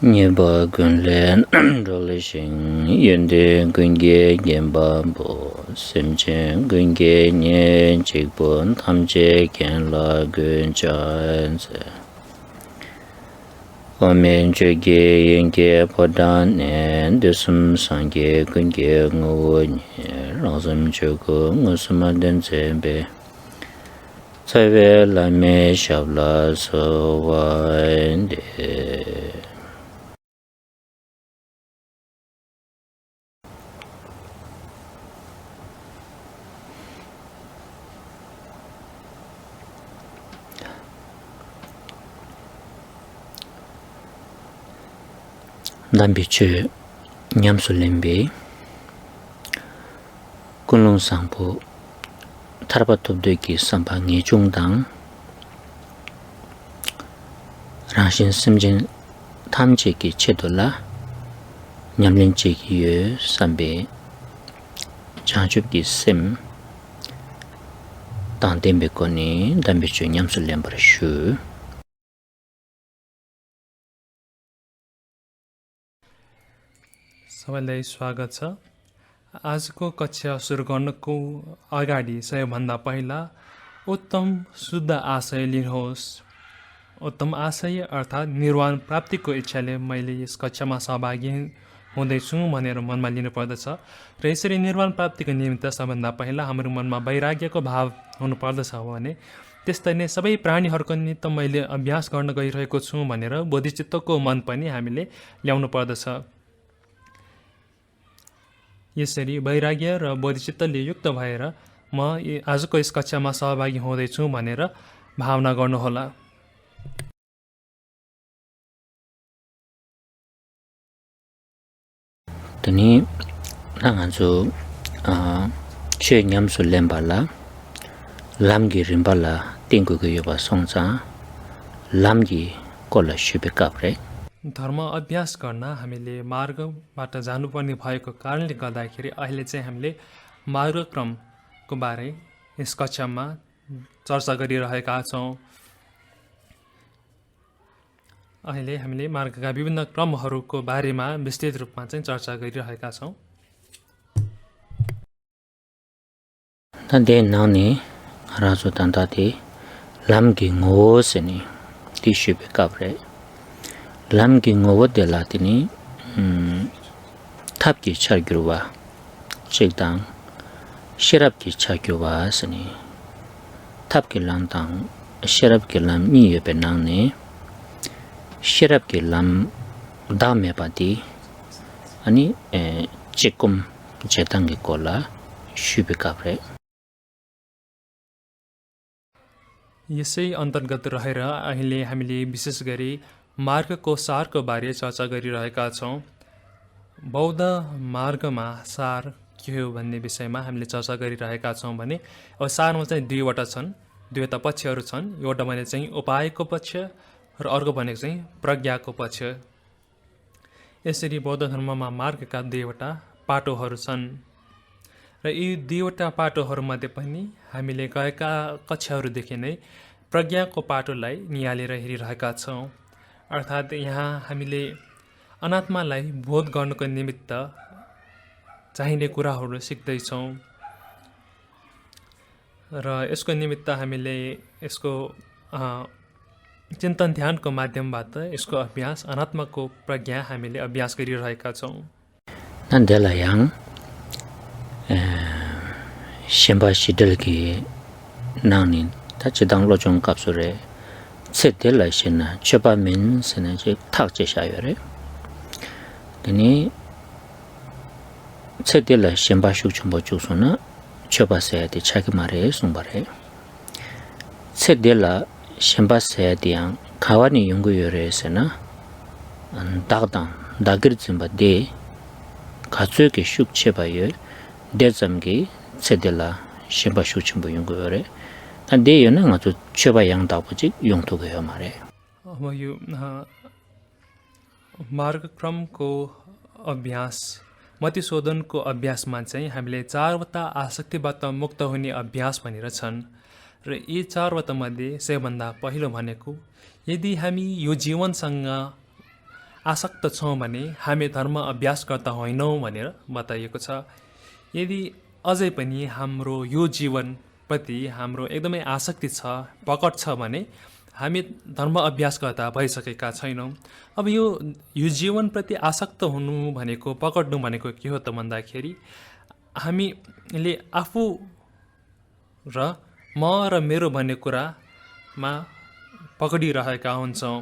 Nyeba Gunlen Rolishing Yende Gunge Yembambo Simchen Gunge Nyen Chigbon Tamje Genla Gunjanse Omen Jege Yenge Podan and Desum Sange Gunge Ngo Razum Jogo Musamaden Zembe Tsawe Lame Shabla Sowande Dambichu Nyamsulimbi Kunlung Sangpo Tarbatubdeki Sampa Ngi Chungdang Rangshin Simjin Tamcheki Chedola Nyamlincheki Yu Sambe Chanchubki Sim Tangdembe Koni Dambichu Nyamsulimbar Shu सबैलाई स्वागत छ। आजको कक्षा सुरु गर्नको अगाडि सबैभन्दा पहिला उत्तम शुद्ध आशय लिनुहोस्। उत्तम आशय अर्थात् निर्वाण प्राप्तिको इच्छाले मैले यस कक्षामा सहभागी हुँदैछु भनेर मनमा लिनुपर्दछ र यसरी निर्वाण प्राप्तिको निमित्त सबभन्दा पहिला हाम्रो मनमा वैराग्यको भाव हुनुपर्दछ भने त्यस्तै नै सबै प्राणीहरूको निमित्त मैले अभ्यास गर्न गइरहेको छु भनेर बोधिचित्तको मन पनि हामीले ल्याउनु पर्दछ। यसरी वैराग्य र बोधिचित्तले युक्त भएर म आजको यस कक्षामा सहभागी हुँदैछु भनेर भावना गर्नुहोला। तनी नागाजु चे न्यामसु लेम्बाला लामगी रिम्बाला तिङ्गुको योबा सोंचा लामगी कोला शुभे काप्रे धर्म अभ्यास गर्न हामीले मार्गबाट जानुपर्ने भएको कारणले गर्दाखेरि अहिले चाहिँ हामीले मार्गक्रमको बारे यस कक्षामा चर्चा गरिरहेका छौँ। अहिले हामीले मार्गका विभिन्न क्रमहरूको बारेमा विस्तृत रूपमा चाहिँ चर्चा गरिरहेका छौँ। तन्दे नाउने राजु तन्दाते लामगी ngoseni ती शुभे काप्रे लामगी ngowot de latini 탑기 차규와 식당 시랍기 차규와 스니 탑기 랑당 시랍기 람 미에 베나네 시랍기 람 다음에 바디 아니 지금 제단기 콜라 슈비카브레 यसै अन्तर्गत रहेर अहिले हामीले विशेष गरी मार्गको सारको बारे चर्चा गरिरहेका छौँ। बौद्ध मार्गमा सार के हो भन्ने विषयमा हामीले चर्चा गरिरहेका छौँ भने अब सारमा चाहिँ दुईवटा छन्, दुईवटा पक्षहरू छन्। एउटा भने चाहिँ उपायको पक्ष र अर्को भनेको चाहिँ प्रज्ञाको पक्ष। यसरी बौद्ध धर्ममा मार्गका दुईवटा पाटोहरू छन् र यी दुईवटा पाटोहरूमध्ये पनि हामीले गएका कक्षाहरूदेखि नै प्रज्ञाको पाटोलाई निहालेर हेरिरहेका छौँ। अर्थात् यहाँ हामीले अनात्मालाई बोध गर्नको निमित्त चाहिने कुराहरू सिक्दैछौँ र यसको निमित्त हामीले यसको चिन्तन ध्यानको माध्यमबाट यसको अभ्यास अनात्माको प्रज्ञा हामीले अभ्यास गरिरहेका छौँ। नन्देलायाङ Shemba Shidalki Nani Tachidang Lojong Kapsure Setela Shena Choba Min Senaji Takje Shayore Deni Setela Shemba Shukchumbo Chusuna Choba Sayati Chakimare Sumbare Setela Shemba Sayatiang Kawani Yungu Yore Sena Dagdang Dagirdzimba De Katsuki Shukchebaye Dezamgi Sedela Shemba Shukchumbo Yungu Yore and de Yonanga to Chebayang Dabuji Yung to Gamare. अब यो मार्गक्रमको अभ्यास मतिशोधनको अभ्यासमा चाहिँ हामीले चारवटा आसक्तिबाट मुक्त हुने अभ्यास भनेर छन् र यी चारवटा मध्ये सबैभन्दा पहिलो भनेको यदि हामी यो जीवनसँग आसक्त छौँ भने हामी धर्म अभ्यासकर्ता होइनौँ भनेर बताइएको छ। यदि अझै पनि हाम्रो यो जीवनप्रति हाम्रो एकदमै आसक्ति छ, पकड छ भने हामी धर्म अभ्यासकर्ता भइसकेका छैनौँ। अब यो जीवनप्रति आसक्त हुनु भनेको, पकड्नु भनेको के हो त भन्दाखेरि हामीले आफू र म र मेरो भन्ने कुरामा पकडिरहेका हुन्छौँ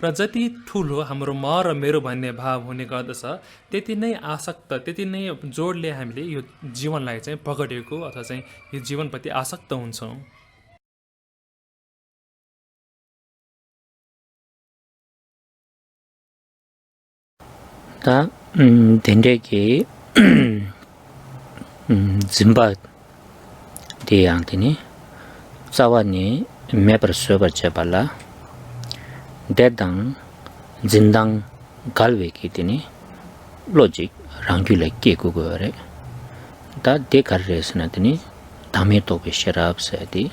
र जति ठुलो हाम्रो म र मेरो भन्ने भाव हुने गर्दछ त्यति नै आसक्त, त्यति नै जोडले हामीले यो जीवनलाई चाहिँ पकडेको अथवा चाहिँ यो जीवनप्रति आसक्त हुन्छौँ। 다 된대기 짐바 대양티니 자와니 매버 서버 제발라 대당 진당 갈웨기티니 로직 랑귤레 깨고거래 다 데카르스나티니 담에 또베 셔랍세디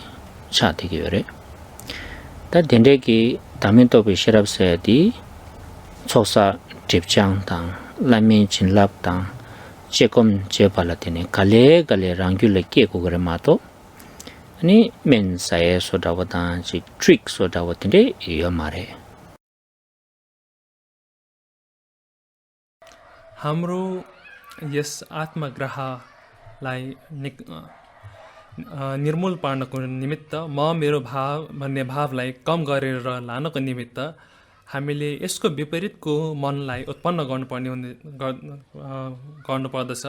차티기요래 다 된대기 담에 또베 셔랍세디 초사 집장당 라미 진랍당 제검 제발라티네 갈레 랑귤레 깨고 그래 마도 아니 맨사에 소다보다 지 트릭 소다보tin데 이어 말해 हाम्रो यस आत्मग्रहलाई निर्मूल पार्नको निमित्त म मेरो भाव भन्ने भावलाई कम गरेर लानको निमित्त हामीले यसको विपरीतको मनलाई उत्पन्न गर्नुपर्दछ।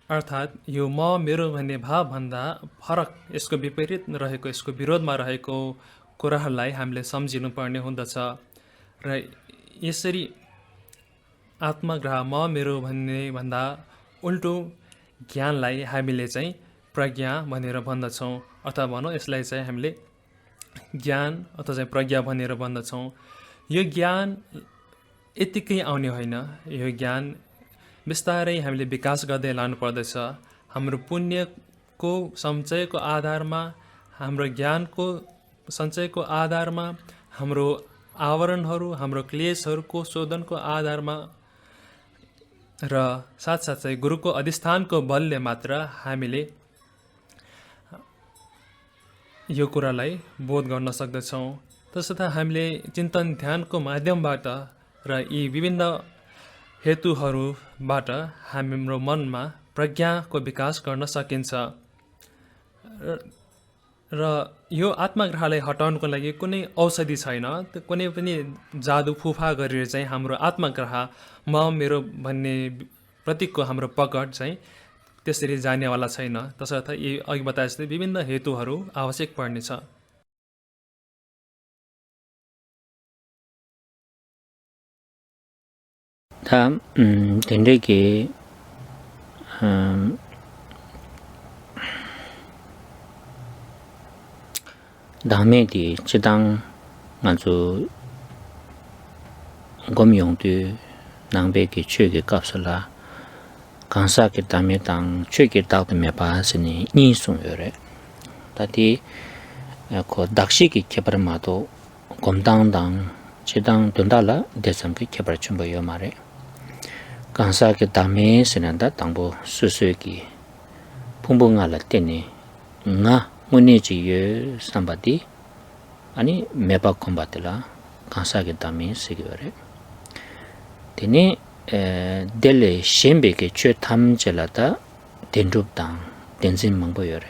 अर्थात् यो म मेरो भन्ने भावभन्दा फरक, यसको विपरीत रहेको, यसको विरोधमा रहेको कुराहरूलाई हामीले सम्झिनुपर्ने हुँदछ र यसरी आत्मग्रह म मेरो भन्ने भन्दा उल्टो ज्ञानलाई हामीले चाहिँ प्रज्ञा भनेर भन्दछौँ, अथवा भनौँ यसलाई चाहिँ हामीले ज्ञान अथवा चाहिँ प्रज्ञा भनेर भन्दछौँ। यो ज्ञान यत्तिकै आउने होइन, यो ज्ञान बिस्तारै हामीले विकास गर्दै लानुपर्दछ। हाम्रो पुण्यको सञ्चयको आधारमा, हाम्रो ज्ञानको सञ्चयको आधारमा, हाम्रो आवरणहरू, हाम्रो क्लेशहरूको शोधनको आधारमा र साथसाथै गुरुको अधिष्ठानको बलले मात्र हामीले यो कुरालाई बोध गर्न सक्दछौँ। तसर्थ हामीले चिन्तन ध्यानको माध्यमबाट र यी विभिन्न हेतुहरूबाट हाम्रो मनमा प्रज्ञाको विकास गर्न सकिन्छ र यो आत्मग्रहलाई हटाउनको लागि कुनै औषधि छैन, कुनै पनि जादु फुफा गरेर चाहिँ हाम्रो आत्मग्रह म मेरो भन्ने प्रतिको हाम्रो पकड चाहिँ त्यसरी जानेवाला छैन। तसर्थ यी अघि बताए जस्तै विभिन्न हेतुहरू आवश्यक पर्नेछ। 다음 된대기 다음에디 지당 아주 검용도 낭배기 최게 값을라 강사기 다음에 당 최게 다도 매바스니 니송여래 다디 그 닥시기 개발마도 검당당 지당 돈달라 대상기 개발 준비요 말에 강사기 다음에 쓰는다 당보 수수기 풍부하라 때니 나 문의지여 삼바디 아니 매바 콤바텔라 강사기 다음에 쓰기요래 되니 델레 셴베게 최탐제라다 덴룹당 덴진 망보요래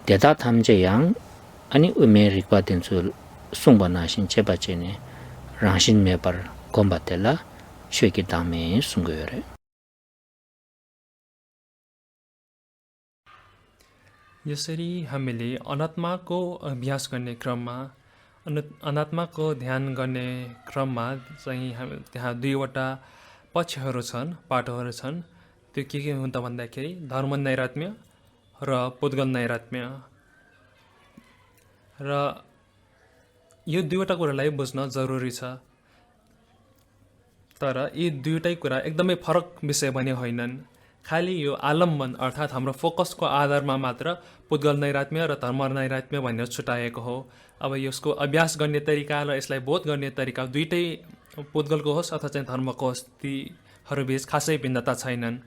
대다 탐제양 아니 우메리과 덴줄 송바나신 제바제네 랑신 매바 콤바텔라 쉐기 다음에 숨고요래 यसरी हामीले अनात्माको अभ्यास गर्ने क्रममा, अनात्माको ध्यान गर्ने क्रममा चाहिँ त्यहाँ दुईवटा पक्षहरू छन्, पाटोहरू छन्। त्यो के हुन् त भन्दाखेरि धर्म नैरात्म्य र पुद्गल नैरात्म्य। र यो दुईवटा कुरालाई बुझ्न जरुरी छ। तर यी दुईटै कुरा एकदमै फरक विषय भने होइनन्। खालि यो आलम्बन अर्थात् हाम्रो फोकसको आधारमा मात्र पुद्गल नैरात्म्य र धर्म नैरात्म्य भनेर छुट्याएको हो। अब यसको अभ्यास गर्ने तरिका र यसलाई बोध गर्ने तरिका दुइटै पुद्गलको होस् अथवा चाहिँ धर्मको होस्, तीहरूबीच खासै भिन्नता छैनन्।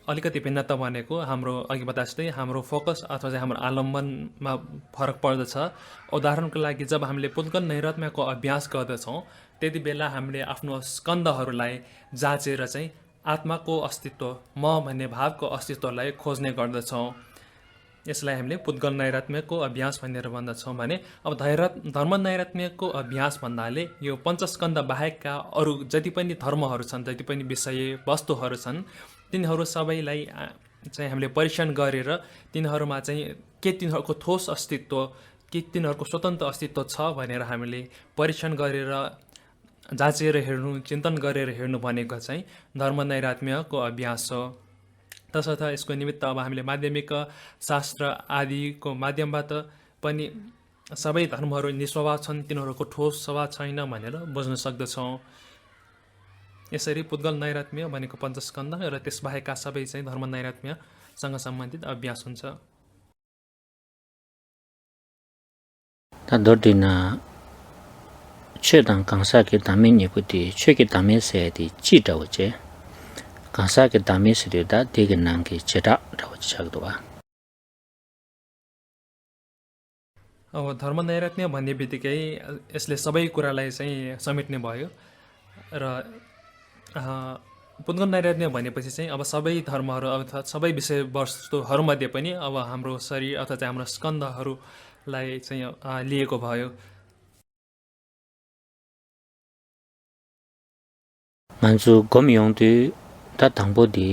अलिकति भिन्नता भनेको हाम्रो अघि बताए जस्तै हाम्रो फोकस अथवा चाहिँ हाम्रो आलम्बनमा फरक पर्दछ। उदाहरणको लागि जब हामीले पुद्गल नैरात्म्यको अभ्यास गर्दछौँ त्यति बेला हामीले आफ्नो स्कन्धहरूलाई जाँचेर चाहिँ आत्माको अस्तित्व, म भन्ने भावको अस्तित्वलाई खोज्ने गर्दछौँ। यसलाई हामीले पुद्गल नैरात्म्यको अभ्यास भनेर भन्दछौँ भने अब धर्म नैरात्म्यको अभ्यास भन्नाले यो पञ्चस्कन्ध बाहेकका अरू जति पनि धर्महरू छन्, जति पनि विषय वस्तुहरू छन्, तिनीहरू सबैलाई चाहिँ हामीले परीक्षण गरेर तिनीहरूमा चाहिँ के तिनीहरूको ठोस अस्तित्व, के तिनीहरूको स्वतन्त्र अस्तित्व छ भनेर हामीले परीक्षण गरेर जाँचेर हेर्नु, चिन्तन गरेर हेर्नु भनेको चाहिँ धर्म नैरात्म्यको अभ्यास हो। तसर्थ यसको निमित्त अब हामीले माध्यमिक शास्त्र आदिको माध्यमबाट पनि सबै धर्महरू निस्वभाव छन्, तिनीहरूको ठोस स्वभाव छैन भनेर बुझ्न सक्दछौँ। यसरी पुद्गल नैरात्म्य भनेको पञ्चस्कन्ध र त्यसबाहेकका सबै चाहिँ धर्म नैरात्म्यसँग सम्बन्धित अभ्यास हुन्छ। 他到底呢？确当刚才给他们也不的，确给他们写的记着我这，刚才给他们写的这个难给记着，这我记着吧。 अब धर्म नैरात्म्य भन्ने बित्तिकै यसले सबै कुरालाई चाहिँ समेट्ने भयो र पुद्गल नैरात्म्य भनेपछि चाहिँ अब सबै धर्महरू अर्थात् सबै विषयवस्तुहरूमध्ये पनि अब हाम्रो शरीर अथवा चाहिँ हाम्रो स्कन्धहरूलाई चाहिँ लिएको भयो। मान्छे गम्यौं त्यो ता थांबो दि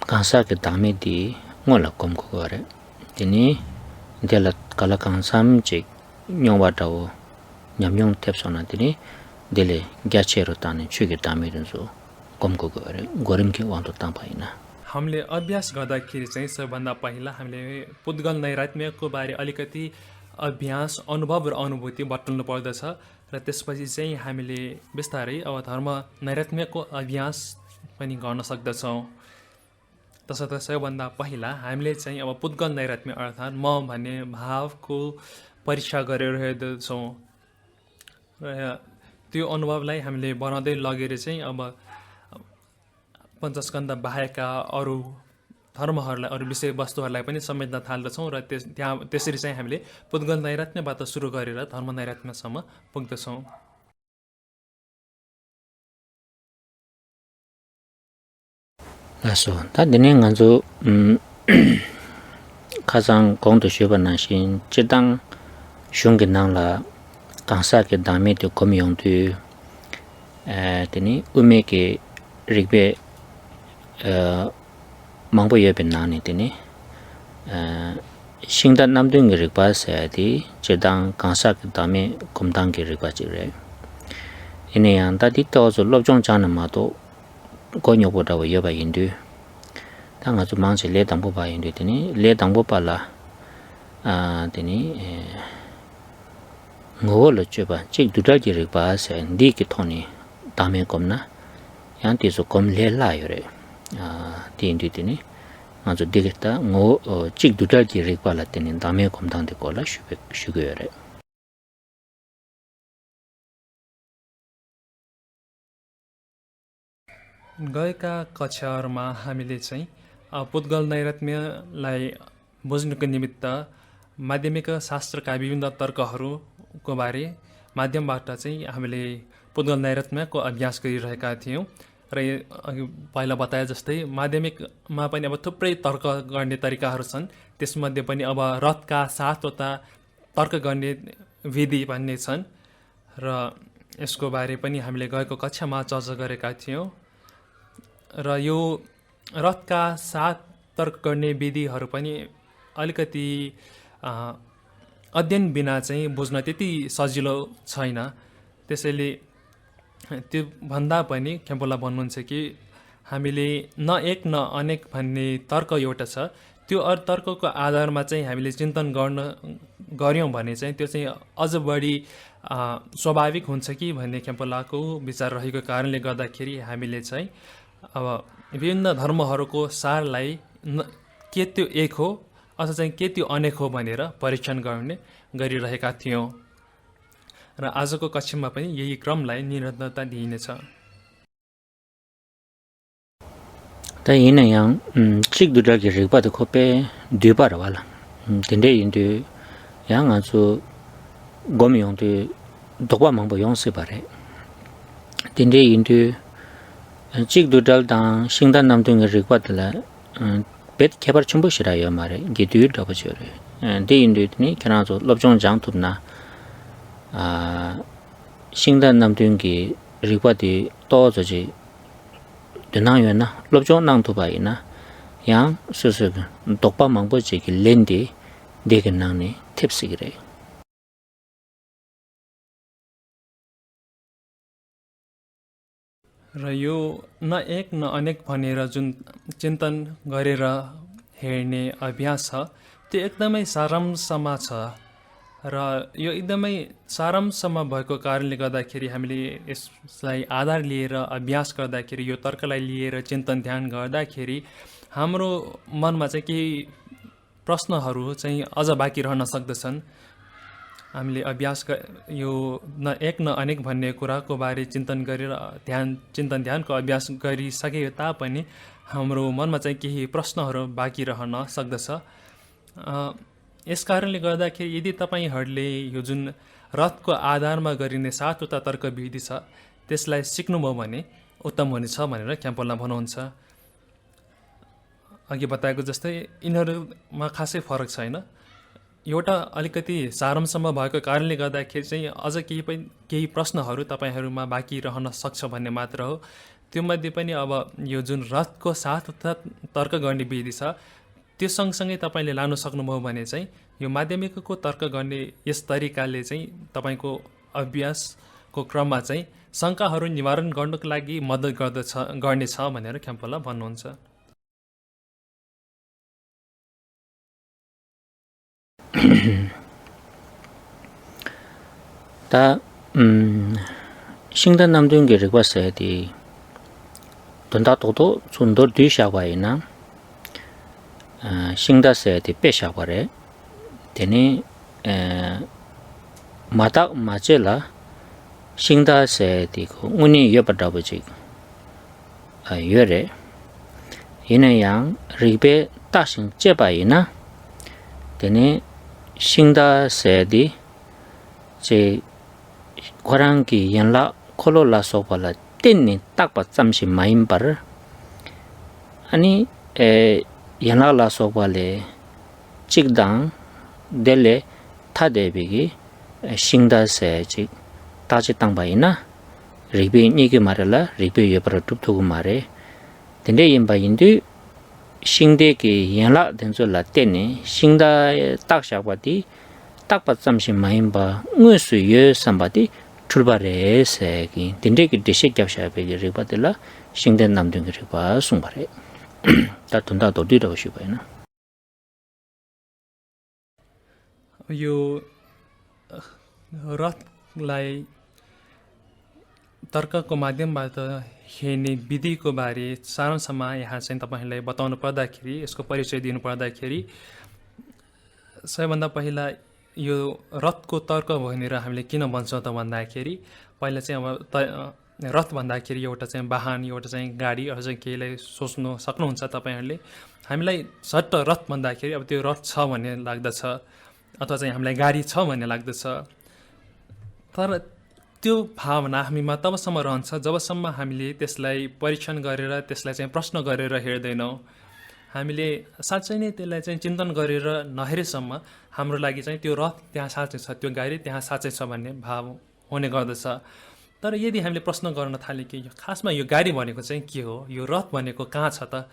कांसा के दामे the ngola kom ko gore tini dela kala kansam che nyongwa tawo nyamyong tepsona tini dele gyachero tani chuge damerin so kom ko gore gorim ke wanto tampaina हामीले अभ्यास गर्दाखेरि चाहिँ सबभन्दा पहिला हामीले पुद्गल नैरात्म्यको बारे अलिकति अभ्यास अनुभव र अनुभूति बटुल्नु पर्दछ र त्यसपछि चाहिँ हामीले बिस्तारै अब धर्म नैरात्म्यको अभ्यास पनि गर्न सक्दछौँ। तसर्थ सबभन्दा पहिला हामीले चाहिँ अब पुद्गल नैरात्म्य अर्थात् म भन्ने भावको परीक्षा गरेर हेर्दछौँ र त्यो अनुभवलाई हामीले बनाउँदै लगेर चाहिँ अब पञ्चस्कन्ध बाहेकका अरू धर्महरूलाई, अरू विषयवस्तुहरूलाई पनि समेट्न थाल्दछौँ र त्यसरी चाहिँ हामीले पुद्गल नैरात्म्यबाट सुरु गरेर धर्म नैरात्म्यसम्म पुग्दछौँ। लासो ता दिने nganzo khazang kong to sheba na shin chedang shung ge nang la kansa ke dame to komyong tu tini ume ke rigbe mangbo ye ben na ni tini shingda namdung ge rigba sa di chedang kansa ke dame komdang ge rigba ji re ine yang da di to zo lobjong chan ma to có nhiều bộ đầu yêu bài hình đi, thằng nào chúng mang sẽ lê đăng bộ bài hình đi thế này, lê đăng bộ bài là, thế này, ngô là chưa bà, chỉ đủ ra chỉ được bà sẽ đi cái thằng này, đam mê com na, yang thì số com lê lại rồi, tiền đi thế này, mà rồi đi cái ta ngô, chỉ đủ ra chỉ được bà là thế này, đam mê com thằng thì có là suy cái rồi. गएका कक्षाहरूमा हामीले चाहिँ पुद्गल नैरात्म्यलाई बुझ्नुको निमित्त माध्यमिक शास्त्रका विभिन्न तर्कहरूको बारे माध्यमबाट चाहिँ हामीले पुद्गल नैरात्म्यको अभ्यास गरिरहेका थियौँ र अघि पहिला बताए जस्तै माध्यमिकमा पनि अब थुप्रै तर्क गर्ने तरिकाहरू छन्। त्यसमध्ये पनि अब रथका 7वटा तर्क गर्ने विधि भन्ने छन् र यसको बारे पनि हामीले गएको कक्षामा चर्चा गरेका थियौँ र यो रथका 7 तर्क गर्ने विधिहरू पनि अलिकति अध्ययन बिना चाहिँ बुझ्न त्यति सजिलो छैन। त्यसैले त्यो भन्दा पनि खेम्पोला भन्नुहुन्छ कि हामीले न एक न अनेक भन्ने तर्क एउटा छ, त्यो तर्कको आधारमा चाहिँ हामीले चिन्तन गऱ्यौँ भने चाहिँ त्यो चाहिँ अझ बढी स्वाभाविक हुन्छ कि भन्ने खेम्पोलाको विचार रहेको कारणले गर्दाखेरि हामीले चाहिँ अब विभिन्न धर्महरूको सारलाई के त्यो एक हो अथवा चाहिँ के त्यो अनेक हो भनेर परीक्षण गरिरहेका थियौँ र आजको कक्षामा पनि यही क्रमलाई निरन्तरता दिइनेछ। 다 이는 양 직두들기 릭바드 코페 뒤바라 발라 근데 인도 양 아주 고미용도 독바 망보 용세 바래 근데 인도 직두달당 신단 남동의 릭바드라 벳 개발 첨부시라요 말에 이게 뒤로 버져래 근데 인도니 캐나도 럽종 장투나 신단 남동의 릭바드 또저지 되나요나 럽종 낭도바이나 양 스스 독바 망보지기 렌디 되겠나니 팁스기래 र यो न एक न अनेक भनेर जुन चिन्तन गरेर हेर्ने अभ्यास छ त्यो एकदमै सारांशमा छ र यो एकदमै सारांशमा भएको कारणले गर्दाखेरि हामीले यसलाई आधार लिएर अभ्यास गर्दाखेरि यो तर्कलाई लिएर चिन्तन ध्यान गर्दाखेरि हाम्रो मनमा चाहिँ केही प्रश्नहरू चाहिँ अझ बाँकी रहन सक्दछन्। हामीले अभ्यास यो न एक न अनेक भन्ने कुराको बारे चिन्तन गरेर चिन्तन ध्यानको अभ्यास गरिसके तापनि हाम्रो मनमा चाहिँ केही प्रश्नहरू बाँकी रहन सक्दछ। यस कारणले गर्दाखेरि यदि तपाईहरूले यो जुन रथको आधारमा गरिने 7वटा तर्कविधि छ त्यसलाई सिक्नुभयो भने उत्तम हुनेछ भनेर क्याम्पलमा भन्नुहुन्छ। अघि बताएको जस्तै यिनीहरूमा खासै फरक छैन, एउटा अलिकति सारांशमा भएको कारणले गर्दाखेरि चाहिँ अझ केही प्रश्नहरू तपाईहरूमा बाँकी रहन सक्छ भन्ने मात्र हो। त्योमध्ये पनि अब यो जुन रथको 7वटा तर्क गर्ने विधि छ त्यो सँगसँगै तपाईँले लानु सक्नुभयो भने चाहिँ यो माध्यमिकको तर्क गर्ने यस तरिकाले चाहिँ तपाईँको अभ्यासको क्रममा चाहिँ शङ्काहरू निवारण गर्नको लागि मद्दत गर्नेछ भनेर क्याम्पला भन्नुहुन्छ। 다 신단 남동계 리과서야디 돈다도도 존도 뒤샤와이나 신다서야디 빼샤와래 되니 마다 마젤라 신다서야디 운이 여버다버지 여래 이내양 리베 다신 제바이나 되니 신다서야디 제 과랑기 연락 콜로라 소발라 땐니 딱바 잠시 마임바르 아니 연락라 소발레 직당 델레 타데비기 싱다세 직 따지 땅바이나 리비 니기 말라 리비 여버르 뚝투고 말에 근데 임바인디 싱데기 연락 된줄라 땐니 싱다 딱샤바디 딱바 잠시 마임바 응수여 삼바디 출발해서기 딘데기 디식 잡샤베기 리바들라 싱된 남등기 리바 숭바레 다 돈다 도디로 쉬바이나 यो रथलाई तर्कको माध्यमबाट हेर्ने विधिको बारे सारांशमा यहाँ चाहिँ तपाईहरूलाई बताउनु पर्दाखेरि यसको परिचय दिनु पर्दाखेरि सबैभन्दा पहिला यो रथको तर्क भनेर हामीले किन भन्छौँ त भन्दाखेरि पहिला चाहिँ अब रथ भन्दाखेरि एउटा चाहिँ वाहन, एउटा चाहिँ गाडी, अझ चाहिँ केहीलाई सोच्नु सक्नुहुन्छ तपाईहरूले। हामीलाई झट्ट रथ भन्दाखेरि अब त्यो रथ छ भन्ने लाग्दछ अथवा चाहिँ हामीलाई गाडी छ भन्ने लाग्दछ, तर त्यो भावना हामीमा तबसम्म रहन्छ जबसम्म हामीले त्यसलाई परीक्षण गरेर त्यसलाई चाहिँ प्रश्न गरेर हेर्दैनौँ। हामीले साँच्चै नै त्यसलाई चाहिँ चिन्तन गरेर नहेरेसम्म हाम्रो लागि चाहिँ त्यो रथ त्यहाँ साँच्चै छ, त्यो गाडी त्यहाँ साँच्चै छ भन्ने भाव हुने गर्दछ। तर यदि हामीले प्रश्न गर्न थाल्यौँ कि खासमा यो गाडी भनेको चाहिँ के हो, यो रथ भनेको कहाँ छ त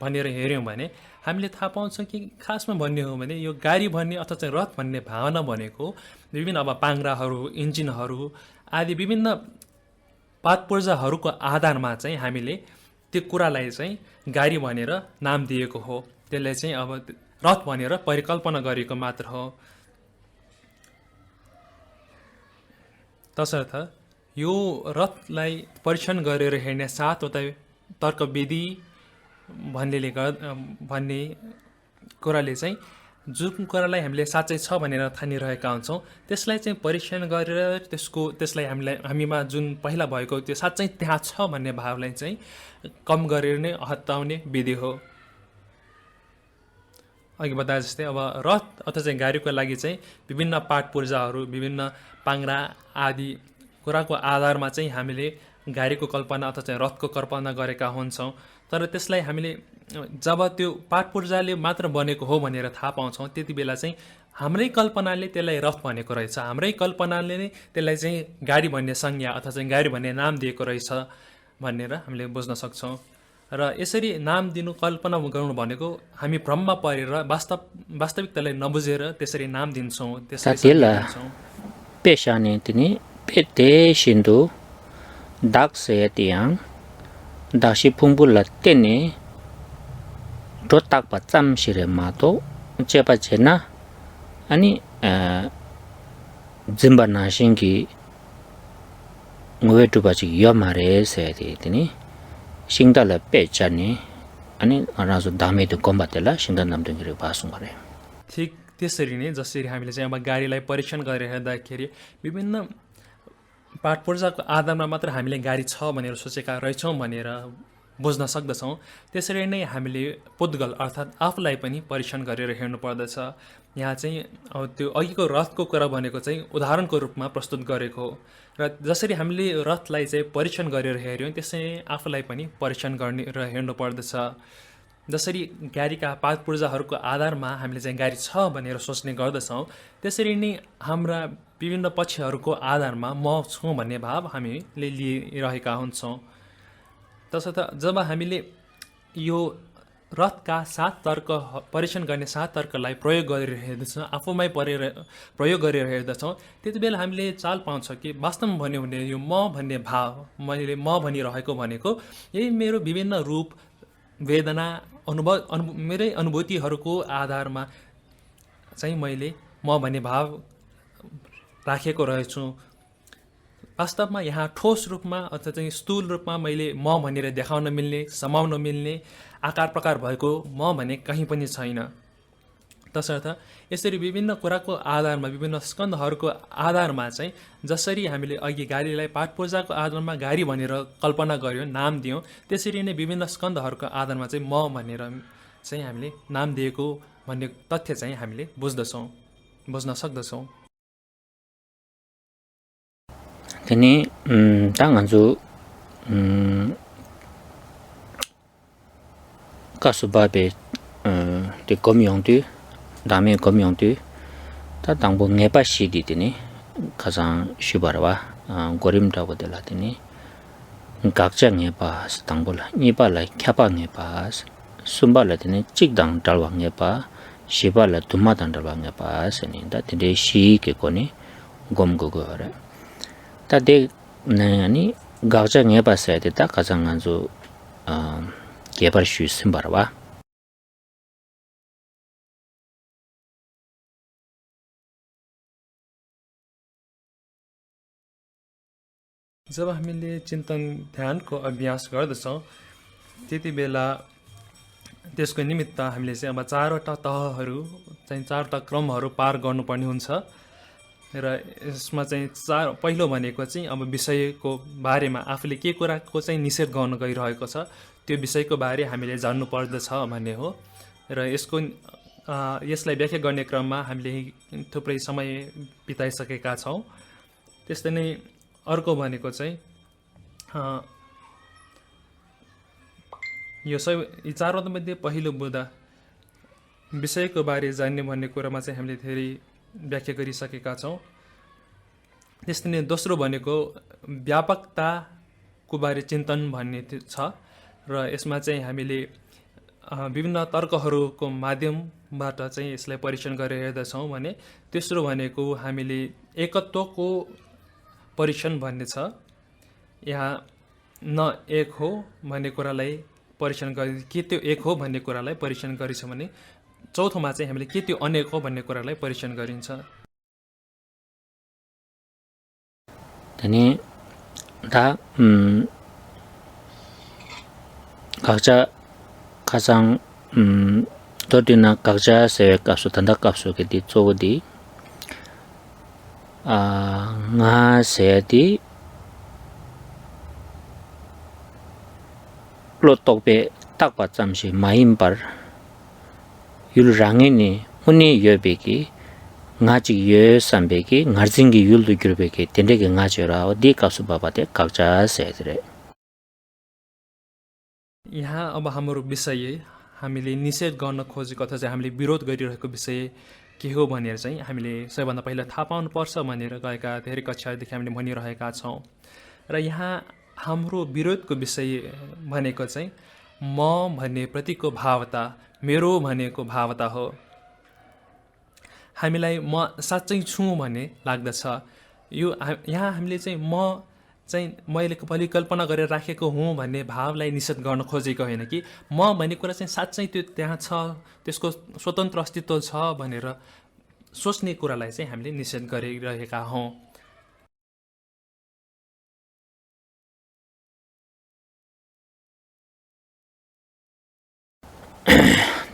भनेर हेऱ्यौँ भने हामीले थाहा पाउँछौँ कि खासमा भन्ने हो भने यो गाडी भन्ने अथवा चाहिँ रथ भन्ने भावना भनेको विभिन्न अब पाङ्ग्राहरू, इन्जिनहरू आदि विभिन्न पातपूर्जाहरूको आधारमा चाहिँ हामीले त्यो कुरालाई चाहिँ गाडी भनेर नाम दिएको हो। त्यसलाई चाहिँ अब रथ भनेर परिकल्पना गरिएको मात्र हो। तसर्थ यो रथलाई परीक्षण गरेर हेर्ने सातवटा तर्कविधि भन्ने कुराले चाहिँ जुन कुरालाई हामीले साँच्चै छ भनेर ठानिरहेका हुन्छौँ त्यसलाई चाहिँ परीक्षण गरेर त्यसलाई हामीमा जुन पहिला भएको त्यो साँच्चै त्यहाँ छ भन्ने भावलाई चाहिँ कम गरेर नै हटाउने विधि हो। अघि बताए जस्तै अब रथ अथवा चाहिँ गाडीको लागि चाहिँ विभिन्न पाठ पूर्जाहरू विभिन्न पाङ्रा आदि कुराको आधारमा चाहिँ हामीले गाडीको कल्पना अथवा चाहिँ रथको कल्पना गरेका हुन्छौँ। तर त्यसलाई हामीले जब त्यो पाठ पूर्जाले मात्र बनेको हो भनेर थाहा पाउँछौँ त्यति बेला चाहिँ हाम्रै कल्पनाले त्यसलाई रथ भनेको रहेछ, हाम्रै कल्पनाले नै त्यसलाई चाहिँ गाडी भन्ने संज्ञा अथवा चाहिँ गाडी भन्ने नाम दिएको रहेछ भनेर हामीले बुझ्न सक्छौँ। र यसरी नाम दिनु कल्पना गर्नु भनेको हामी भ्रममा परेर वास्तविकतालाई नबुझेर त्यसरी नाम दिन्छौँ, त्यसरी दिन्छौँ। पेशाने तिनी पेते सिन्धु दाक्से तियाङ दासी फुङबुला तेने रोताक बच्चाम सिरे मातो चेपा चेना अनि जिम्बा नासिङकी वेटुबाची यमारे सेति तिनी सिङदाला पेचाने अनि राजु दामेदु कोम्बातेला सिङदा नामदुङरे भाषण गरे। ठिक त्यसरी नै जसरी हामीले चाहिँ अब गाडीलाई परीक्षण गरेर हेर्दाखेरि विभिन्न पाठ पूर्जाको आधारमा मात्र हामीले गाडी छ भनेर सोचेका रहेछौँ भनेर बुझ्न सक्दछौँ। त्यसरी नै हामीले पुद्गल अर्थात् आफूलाई पनि परीक्षण गरेर हेर्नु पर्दछ। यहाँ चाहिँ त्यो अघिको रथको कुरा भनेको चाहिँ उदाहरणको रूपमा प्रस्तुत गरेको हो र जसरी हामीले रथलाई चाहिँ परीक्षण गरेर हेऱ्यौँ त्यसरी आफूलाई पनि परीक्षण गर्ने र हेर्नु पर्दछ। जसरी गाडीका पाठ पूर्जाहरूको आधारमा हामीले चाहिँ गाडी छ भनेर सोच्ने गर्दछौँ त्यसरी नै हाम्रा विभिन्न पक्षहरूको आधारमा म छु भन्ने भाव हामीले लिइरहेका हुन्छौँ। तसर्थ जब हामीले यो रथका 7 तर्क परीक्षण गर्ने 7 तर्कलाई प्रयोग गरेर हेर्दछौँ, आफूमै प्रयोग गरेर हेर्दछौँ त्यति बेला हामीले चाल पाउँछ कि वास्तवमा भन्यो भने यो म भन्ने भाव मैले म भनिरहेको भनेको यही मेरो विभिन्न रूप वेदना मेरै अनुभूतिहरूको आधारमा चाहिँ मैले म भन्ने भाव राखेको रहेछु। वास्तवमा यहाँ ठोस रूपमा अथवा चाहिँ स्थूल रूपमा मैले म भनेर देखाउन मिल्ने समाउन मिल्ने आकार प्रकार भएको म भने कहीँ पनि छैन। तसर्थ यसरी विभिन्न कुराको आधारमा विभिन्न स्कन्धहरूको आधारमा चाहिँ जसरी हामीले अघि गाडीलाई पाठ पूर्जाको आधारमा गाडी भनेर कल्पना गर्यौँ नाम दियौँ त्यसरी नै विभिन्न स्कन्धहरूको आधारमा चाहिँ म भनेर चाहिँ हामीले नाम दिएको भन्ने तथ्य चाहिँ हामीले बुझ्न सक्दछौँ। Tene ta nganzu kasubabe de komyong tu dame komyong tu ta tangbo ngepa shidi tene kazang shibarwa gorim dawo de la tene gakcha ngepa tangbo la ngepa la kyapa ngepa sumba la tene chikdang dalwa ngepa shiba la duma dang dalwa ngepa sene da tene shi ke kone gomgogo ore तादे नयानी गावचा नया pass है ते ता कजांगा जो caper शुस Barwa जब हामीले चिन्तन ध्यानको अभ्यास गर्दछौँ त्यति बेला त्यसको निमित्त हामीले चाहिँ अब 4वटा तहहरू चाहिँ 4वटा क्रमहरू पार गर्नुपर्ने हुन्छ र यसमा चाहिँ पहिलो भनेको चाहिँ अब विषयको बारेमा आफूले के कुराको चाहिँ निषेध गर्न गइरहेको छ त्यो विषयको बारे हामीले जान्नु पर्दछ भन्ने हो र यसलाई व्याख्या गर्ने क्रममा हामीले थुप्रै समय बिताइसकेका छौँ। त्यस्तै नै अर्को भनेको चाहिँ यो 4वटा मध्ये पहिलो बुँदा विषयको बारे जान्ने भन्ने कुरामा चाहिँ हामीले धेरै व्याख्या गरिसकेका छौँ। त्यस्तै नै दोस्रो भनेको व्यापकताको बारे चिन्तन भन्ने छ र यसमा चाहिँ हामीले विभिन्न तर्कहरूको माध्यमबाट चाहिँ यसलाई परीक्षण गरेर हेर्दछौँ भने तेस्रो भनेको हामीले एकत्वको परीक्षण भन्ने छ। यहाँ न एक हो भन्ने कुरालाई परीक्षण गरि के त्यो एक हो भन्ने कुरालाई परीक्षण गरिछ भने चौथोमा चाहिँ हामीले के त्यो अनेक हो भन्ने कुरालाई परीक्षण गरिन्छ। 되니 다 각자 가장 또디나 각자 세외값수 단답값수 게디 쪼고디 nga 세디 로톡베 딱바 잠시 마임발 율랑이니 훈이 여베기 ngaji ye sambegi ngarjingi yuldu gyurbegi tendege ngajora odi kapsu babate kakja sedre यहाँ अब हाम्रो विषय हामीले निषेध गर्न खोजेको अथवा चाहिँ हामीले विरोध गरिरहेको विषय के हो भनेर चाहिँ हामीले सबैभन्दा पहिला थाहा पाउनुपर्छ भनेर गएका धेरै कक्षादेखि हामीले भनिरहेका छौँ र यहाँ हाम्रो विरोधको विषय भनेको चाहिँ म भन्ने प्रतिको भावता मेरो भनेको भावता हो हामीलाई म साँच्चै छु भन्ने लाग्दछ यो यहाँ हामीले चाहिँ म चाहिँ मैले परिकल्पना गरेर राखेको हुँ भन्ने भावलाई निषेध गर्न खोजेको होइन कि म भन्ने कुरा चाहिँ साँच्चै त्यो त्यहाँ छ त्यसको स्वतन्त्र अस्तित्व छ भनेर सोच्ने कुरालाई चाहिँ हामीले निषेध गरिरहेका हौँ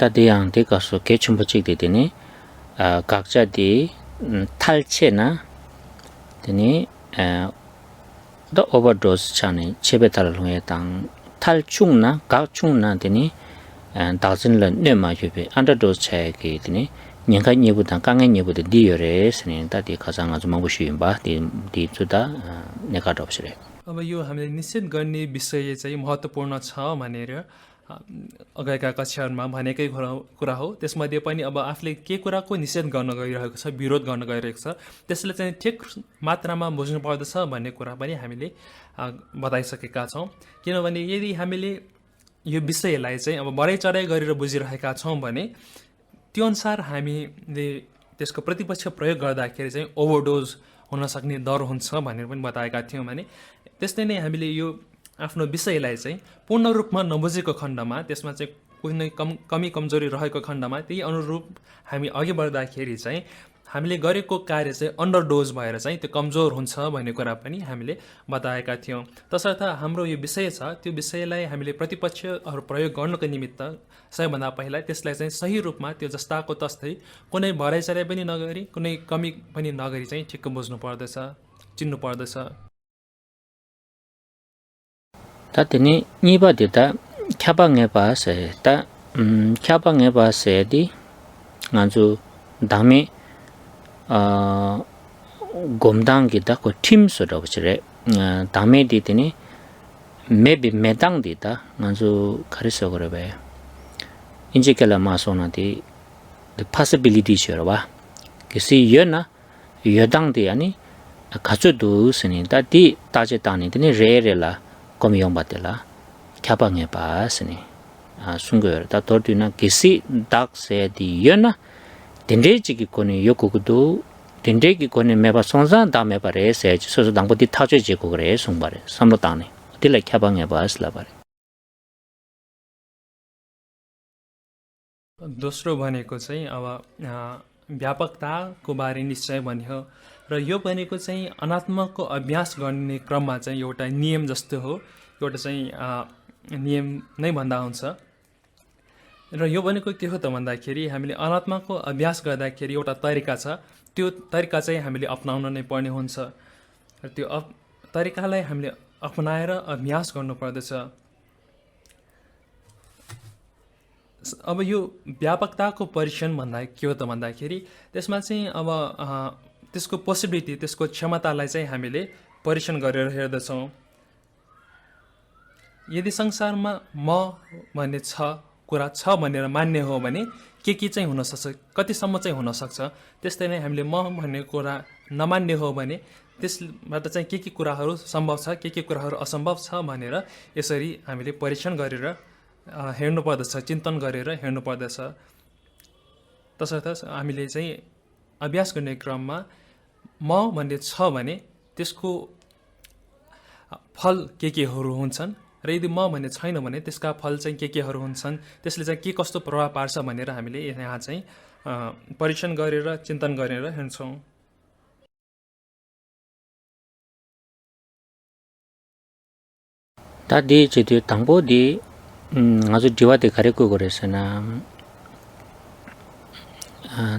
तादियाङ ते कासो के छुम्बचिक दिदिने 각자디 탈체나 되니 더 오버도스 차네 체베탈을 통해 당 탈충나 각충나 되니 다진런 뇌마휴베 안더도스 차에게 되니 년간 예부단 강한 예부도 니열에 스네 다디 가장 아주 망부시인바 디주다 내가 없으래 अब यो हामीले निश्चित गर्ने विषय चाहिँ महत्त्वपूर्ण छ भनेर अगाडिका कक्षाहरूमा भनेकै कुरा हो त्यसमध्ये पनि अब आफूले के कुराको निषेध गर्न गइरहेको छ विरोध गर्न गइरहेको छ त्यसले चाहिँ ठिक मात्रामा बुझ्नु पर्दछ भन्ने कुरा पनि हामीले बताइसकेका छौँ किनभने यदि हामीले यो विषयलाई चाहिँ अब बढाइ चढाइ गरेर बुझिरहेका छौँ भने त्यो अनुसार हामीले त्यसको प्रतिपक्ष प्रयोग गर्दाखेरि चाहिँ ओभरडोज हुन सक्ने डर हुन्छ भनेर पनि बताएका थियौँ भने त्यस्तै नै हामीले यो आफ्नो विषयलाई चाहिँ पूर्ण रूपमा नबुझेको खण्डमा त्यसमा चाहिँ कुनै कमी कमजोरी रहेको खण्डमा त्यही अनुरूप हामी अघि बढ्दाखेरि चाहिँ हामीले गरेको कार्य चाहिँ अन्डरडोज भएर चाहिँ त्यो कमजोर हुन्छ भन्ने कुरा पनि हामीले बताएका थियौँ तसर्थ हाम्रो यो विषय छ त्यो विषयलाई हामीले प्रतिपक्षहरू प्रयोग गर्नको निमित्त सबैभन्दा पहिला त्यसलाई चाहिँ सही रूपमा त्यो जस्ताको तस्तै कुनै भराइचराइ पनि नगरी कुनै कमी पनि नगरी चाहिँ ठिक्क बुझ्नु पर्दछ चिन्नु पर्दछ तातेनी निबादेता ख्याबाङे पासे ता ख्याबाङे पासेदी ngazu dame gomdang gita ko team so da bchire dame di tini maybe medang di ta ngazu khariso gore be injikela ma so na di the possibility share ba kisi yena yodang di ani khachu du sini ta di taje tani tini re la komiyong batela ख्याबाङे Pasni sungoyor ta tortuna kisi dak se di yena dende ji koने yokugudu dende ki koने meba songza da meba re se so dangbo di taje ji ko gre songbare samlo tane dile ख्याबाङे basla bare दोस्रो भनेको चाहिँ अब व्यापकताको बारे निश्चय भन्यो र यो भनेको चाहिँ अनात्मको अभ्यास गर्ने क्रममा चाहिँ एउटा नियम जस्तो हो एउटा चाहिँ नियम नै भन्दा हुन्छ र यो भनेको के हो त भन्दाखेरि हामीले अनात्माको अभ्यास गर्दाखेरि एउटा तरिका छ त्यो तरिका चाहिँ हामीले अपनाउन नै पर्ने हुन्छ र त्यो तरिकालाई हामीले अपनाएर अभ्यास गर्नुपर्दछ अब यो व्यापकताको परीक्षण भन्दा के हो त भन्दाखेरि त्यसमा चाहिँ अब त्यसको पोसिबिलिटी त्यसको क्षमतालाई चाहिँ हामीले परीक्षण गरेर हेर्दछौँ यदि संसारमा म भन्ने कुरा छ भनेर मान्ने हो भने के चाहिँ हुन सक्छ कतिसम्म चाहिँ हुन सक्छ त्यस्तै नै हामीले म भन्ने कुरा नमान्ने हो भने त्यसबाट चाहिँ के कुराहरू सम्भव छ के कुराहरू असम्भव छ भनेर यसरी हामीले परीक्षण गरेर हेर्नु पर्दछ चिन्तन गरेर हेर्नु पर्दछ तसर्थ हामीले चाहिँ अभ्यास गर्ने क्रममा म भन्ने छ भने त्यसको फल केहरू हुन्छन् र यदि म भन्ने छैन भने त्यसका फल चाहिँ केहरू हुन्छन् त्यसले चाहिँ के कस्तो प्रभाव पार्छ भनेर हामीले यहाँ चाहिँ परीक्षण गरेर चिन्तन गरेर हेर्छौँ 다디 제디 당보디 아주 디와데 가르고 그랬으나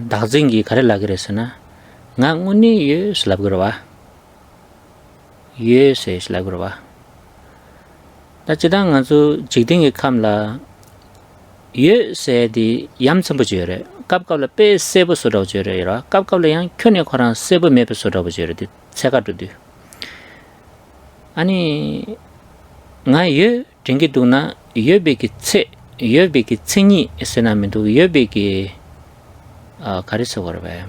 다징기 가르라 그랬으나 ngangunni ye slab gurwa ye se slab gurwa ta chidang ngazu jigding e khamla ye se di yam chambu jere kap la pe sebo sura jere ra kap la yang kyone khoran sebo me pe sura jere di chega du ani nga ye jingi duna ye be ki chengi esena me du ye be ki kariso gorba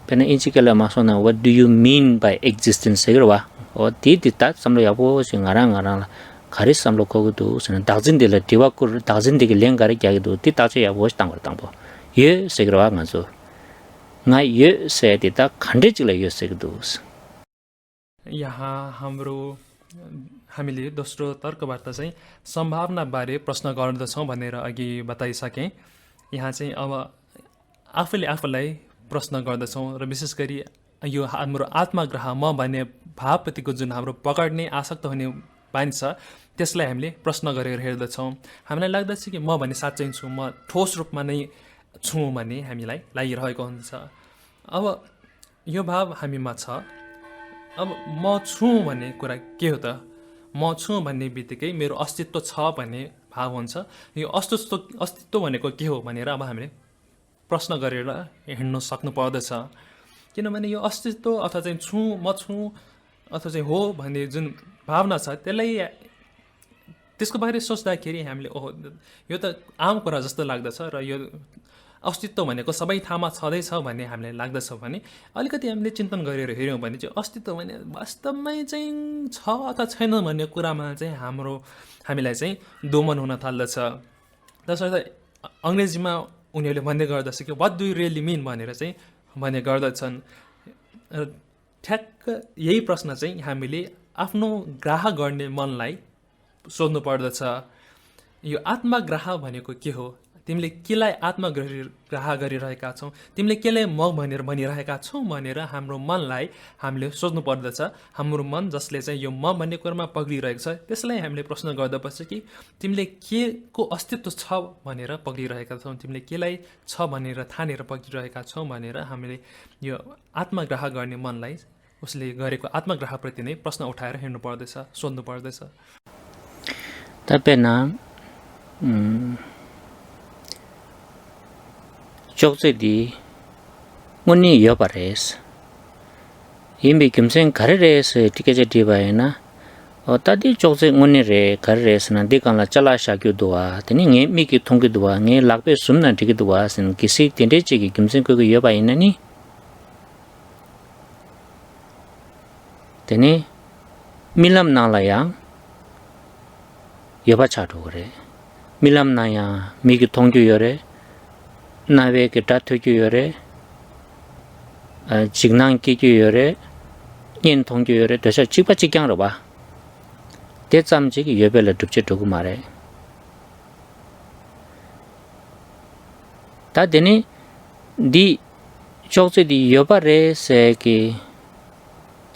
pena inchikala masona what do you mean by existence segirwa o ti ta samlo yabo singarang la kharis samlo ko du sen dajin de la diwa kur dajin de leng gar kya du ti ta che yabo stang gar tang bo ye segirwa ngaso nga ye se ti ta khande chile ye segdu यहाँ हामीले दोस्रो तर्कबाट चाहिँ सम्भावनाबारे प्रश्न गर्दछौँ भनेर अघि बताइसकेँ यहाँ चाहिँ अब आफूले आफूलाई प्रश्न गर्दछौँ र विशेष गरी यो हाम्रो आत्मग्रह म भन्ने भावप्रतिको जुन हाम्रो पकड्ने आसक्त हुने बानी छ त्यसलाई हामीले प्रश्न गरेर हेर्दछौँ हामीलाई लाग्दछ कि म भन्ने साँच्चै छु म ठोस रूपमा नै छु भन्ने हामीलाई लागिरहेको हुन्छ अब यो भाव हामीमा छ अब म छु भन्ने कुरा के हो त म छु भन्ने बित्तिकै मेरो अस्तित्व छ भन्ने भाव हुन्छ यो अस्तित्व भनेको के हो भनेर अब हामीले प्रश्न गरेर हिँड्न सक्नु पर्दछ किनभने यो अस्तित्व अथवा चाहिँ छु म छु अथवा चाहिँ हो भन्ने जुन भावना छ त्यसलाई त्यसको बारे सोच्दाखेरि हामीले ओहो यो त आम कुरा जस्तो लाग्दछ र यो अस्तित्व भनेको सबै ठाउँमा छँदैछ भन्ने हामीलाई लाग्दछ भने अलिकति हामीले चिन्तन गरेर हेऱ्यौँ भने चाहिँ अस्तित्व भने वास्तवमै चाहिँ छ अथवा छैन भन्ने कुरामा चाहिँ हामीलाई चाहिँ दोमन हुन थाल्दछ त्यसर्थ अङ्ग्रेजीमा उनीहरूले भन्ने गर्दछ कि what do you really mean भनेर चाहिँ भन्ने गर्दछन् ठ्याक्क यही प्रश्न चाहिँ हामीले आफ्नो ग्राह गर्ने मनलाई सोध्नु पर्दछ यो आत्मग्राह भनेको के हो तिमीले केलाई आत्मग्राह गरिरहेका छौ तिमीले केलाई म भनेर भनिरहेका छौ भनेर हाम्रो मनलाई हामीले सोध्नु पर्दछ हाम्रो मन जसले चाहिँ यो म भन्ने कुरामा पक्रिरहेको छ त्यसलाई हामीले प्रश्न गर्नुपर्छ कि तिमीले के को अस्तित्व छ भनेर पक्रिरहेका छौ तिमीले केलाई छ भनेर ठानेर पक्रिरहेका छौ भनेर हामीले यो आत्मग्राह गर्ने मनलाई उसले गरेको आत्मग्राहप्रति नै प्रश्न उठाएर हेर्नु पर्दछ सोध्नु पर्दछ tapena chokse di ngoni yopares imbi kimsen khares tikeje dibaena otadi chokse ngoni re khares na dikala chala shakyu doa teni nge mi ki thongki doa nge lakpe sumna tiki doa sin kisi tende chi ki kimsen ko yobaina ni teni milam nalaya yoba chato gore milam naya mi ki thongkyu yore nawe ke tatokyu yore jignang kikyu yore yin thongkyu yore desa chikpa chikyang roba te tsam chiki yobela dupche togu mare ta deni di chokse di yoba re se ki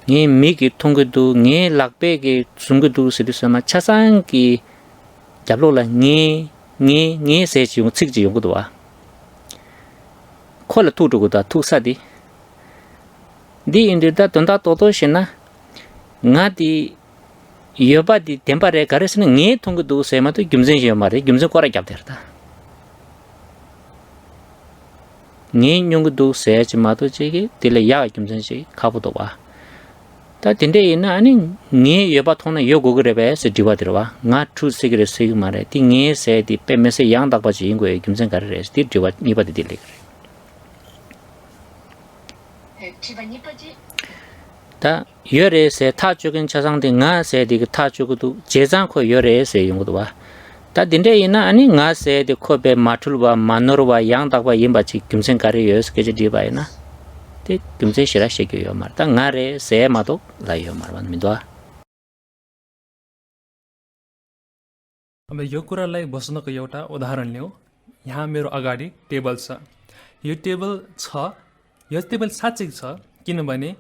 nge mi ki thongkyu du nge lakpe ki sungkyu du sidu sama chasang ki jablo la nge se chi yung chik chi yung kudwa khola tu tu da tu sa di indi da tonda toto shina nga di yoba di tempa re gares na nge thong du se ma tu gimzen je mare gimzen kora gyap der da nge nyung du se chi ma tu chi gi tile ya gimzen chi khabu do ba ta tinde ina ani nge yoba thona yo go gre be se diwa der wa nga thu se gre se mare ti nge se di pe me se yang da ba ji ngo gimzen gar re ti diwa ni ba di le 다 열에서 타쪽은 차상대 나세디 타쪽도 제장코 열에서 용도 와. 다 딘데이나 아니 나세디 코베 마툴바 마노르바 양닥바 임바치 김생가리 여스 계제 디바이나. 데 김세 시라 시교요 말. 다 나레 세마도 라요 말만 민도아. अब यो कुरालाई बस्नको एउटा उदाहरण लिऊ यहाँ मेरो अगाडि table छ यो टेबल साँच्चै छ किनभने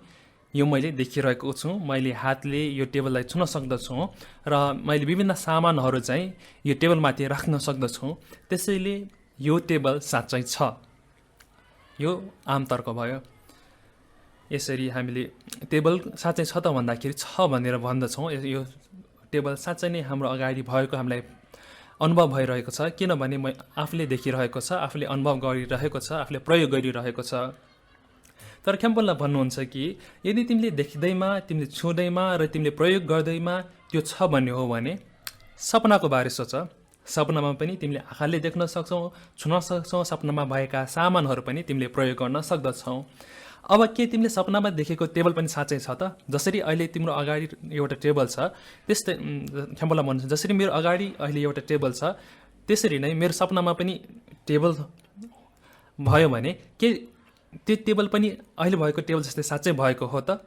यो मैले देखिरहेको छु, मैले हातले यो टेबललाई छुन सक्दछु र मैले विभिन्न सामानहरू चाहिँ यो टेबलमाथि राख्न सक्दछु, त्यसैले यो टेबल साँच्चै छ। यो आम तर्क भयो। यसरी हामीले टेबल साँच्चै छ त भन्दाखेरि छ भनेर भन्दछौँ। यो टेबल साँच्चै नै हाम्रो अगाडि भएको हामीलाई अनुभव भइरहेको छ, किनभने आफूले देखिरहेको छ, आफूले अनुभव गरिरहेको छ, आफूले प्रयोग गरिरहेको छ। तर क्याम्पबेलले भन्नुहुन्छ कि यदि तिमीले देख्दैमा, तिमीले छुँदैमा र तिमीले प्रयोग गर्दैमा त्यो छ भन्ने हो भने सपनाको बारे सोच। सपनामा पनि तिमीले आँखाले देख्न सक्छौ, छुन सक्छौ, सपनामा भएका सामानहरू पनि तिमीले प्रयोग गर्न सक्दछौ। अब के तिमीले सपनामा देखेको टेबल पनि साँच्चै छ त? जसरी अहिले तिम्रो अगाडि एउटा टेबल छ, त्यस्तै क्याम्पबेलले भन्नुहुन्छ जसरी मेरो अगाडि अहिले एउटा टेबल छ, त्यसरी नै मेरो सपनामा पनि टेबल भयो भने के त्यो टेबल पनि अहिले भएको टेबल जस्तै साँच्चै भएको हो त?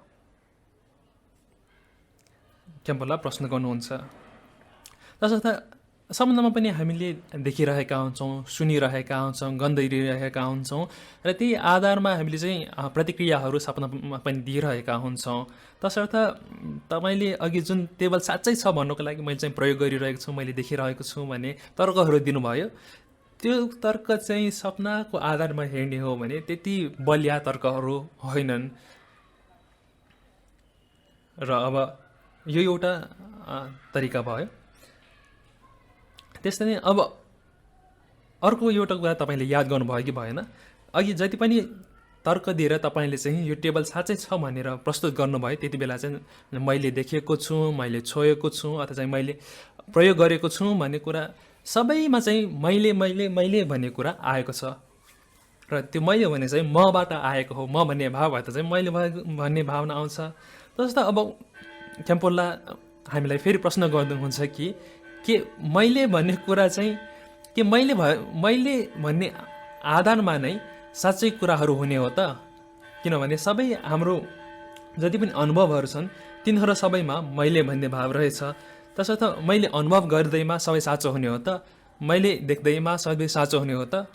क्याम्पबेलले प्रश्न गर्नुहुन्छ। तसर्थ सपनामा पनि हामीले देखिरहेका हुन्छौँ, सुनिरहेका हुन्छौँ, गन्ध लिइरहेका हुन्छौँ र त्यही आधारमा हामीले चाहिँ प्रतिक्रियाहरू सपनामा पनि दिइरहेका हुन्छौँ। तसर्थ तपाईँले अघि जुन टेबल साँच्चै छ भन्नुको लागि मैले चाहिँ प्रयोग गरिरहेको छु, मैले देखिरहेको छु भन्ने तर्कहरू दिनुभयो, त्यो तर्क चाहिँ सपनाको आधारमा हेर्ने हो भने त्यति बलिया तर्कहरू होइनन्। र अब यो एउटा तरिका भयो। त्यस्तै नै अब अर्को एउटा कुरा तपाईँले याद गर्नुभयो कि भएन? अघि जति पनि तर्क दिएर तपाईँले चाहिँ यो टेबल साँच्चै छ भनेर प्रस्तुत गर्नुभयो, त्यति बेला चाहिँ मैले देखेको छु, मैले छोएको छु अथवा चाहिँ मैले प्रयोग गरेको छु भन्ने कुरा सबैमा चाहिँ मैले भन्ने कुरा आएको छ। र त्यो मैले भने चाहिँ मबाट आएको हो, म भन्ने भाव भए त चाहिँ मैले भन्ने भावना आउँछ। जस्तो अब क्याम्पबेलले हामीलाई फेरि प्रश्न गर्नुहुन्छ कि के मैले भन्ने कुरा चाहिँ के मैले भन्ने आधारमा नै साँच्चै कुराहरू हुने हो त? किनभने सबै हाम्रो जति पनि अनुभवहरू छन् तिनीहरू सबैमा मैले भन्ने भाव रहेछ। तसर्थ मैले अनुभव गर्दैमा सबै साँचो हुने हो त? मैले देख्दैमा सबै साँचो हुने हो त?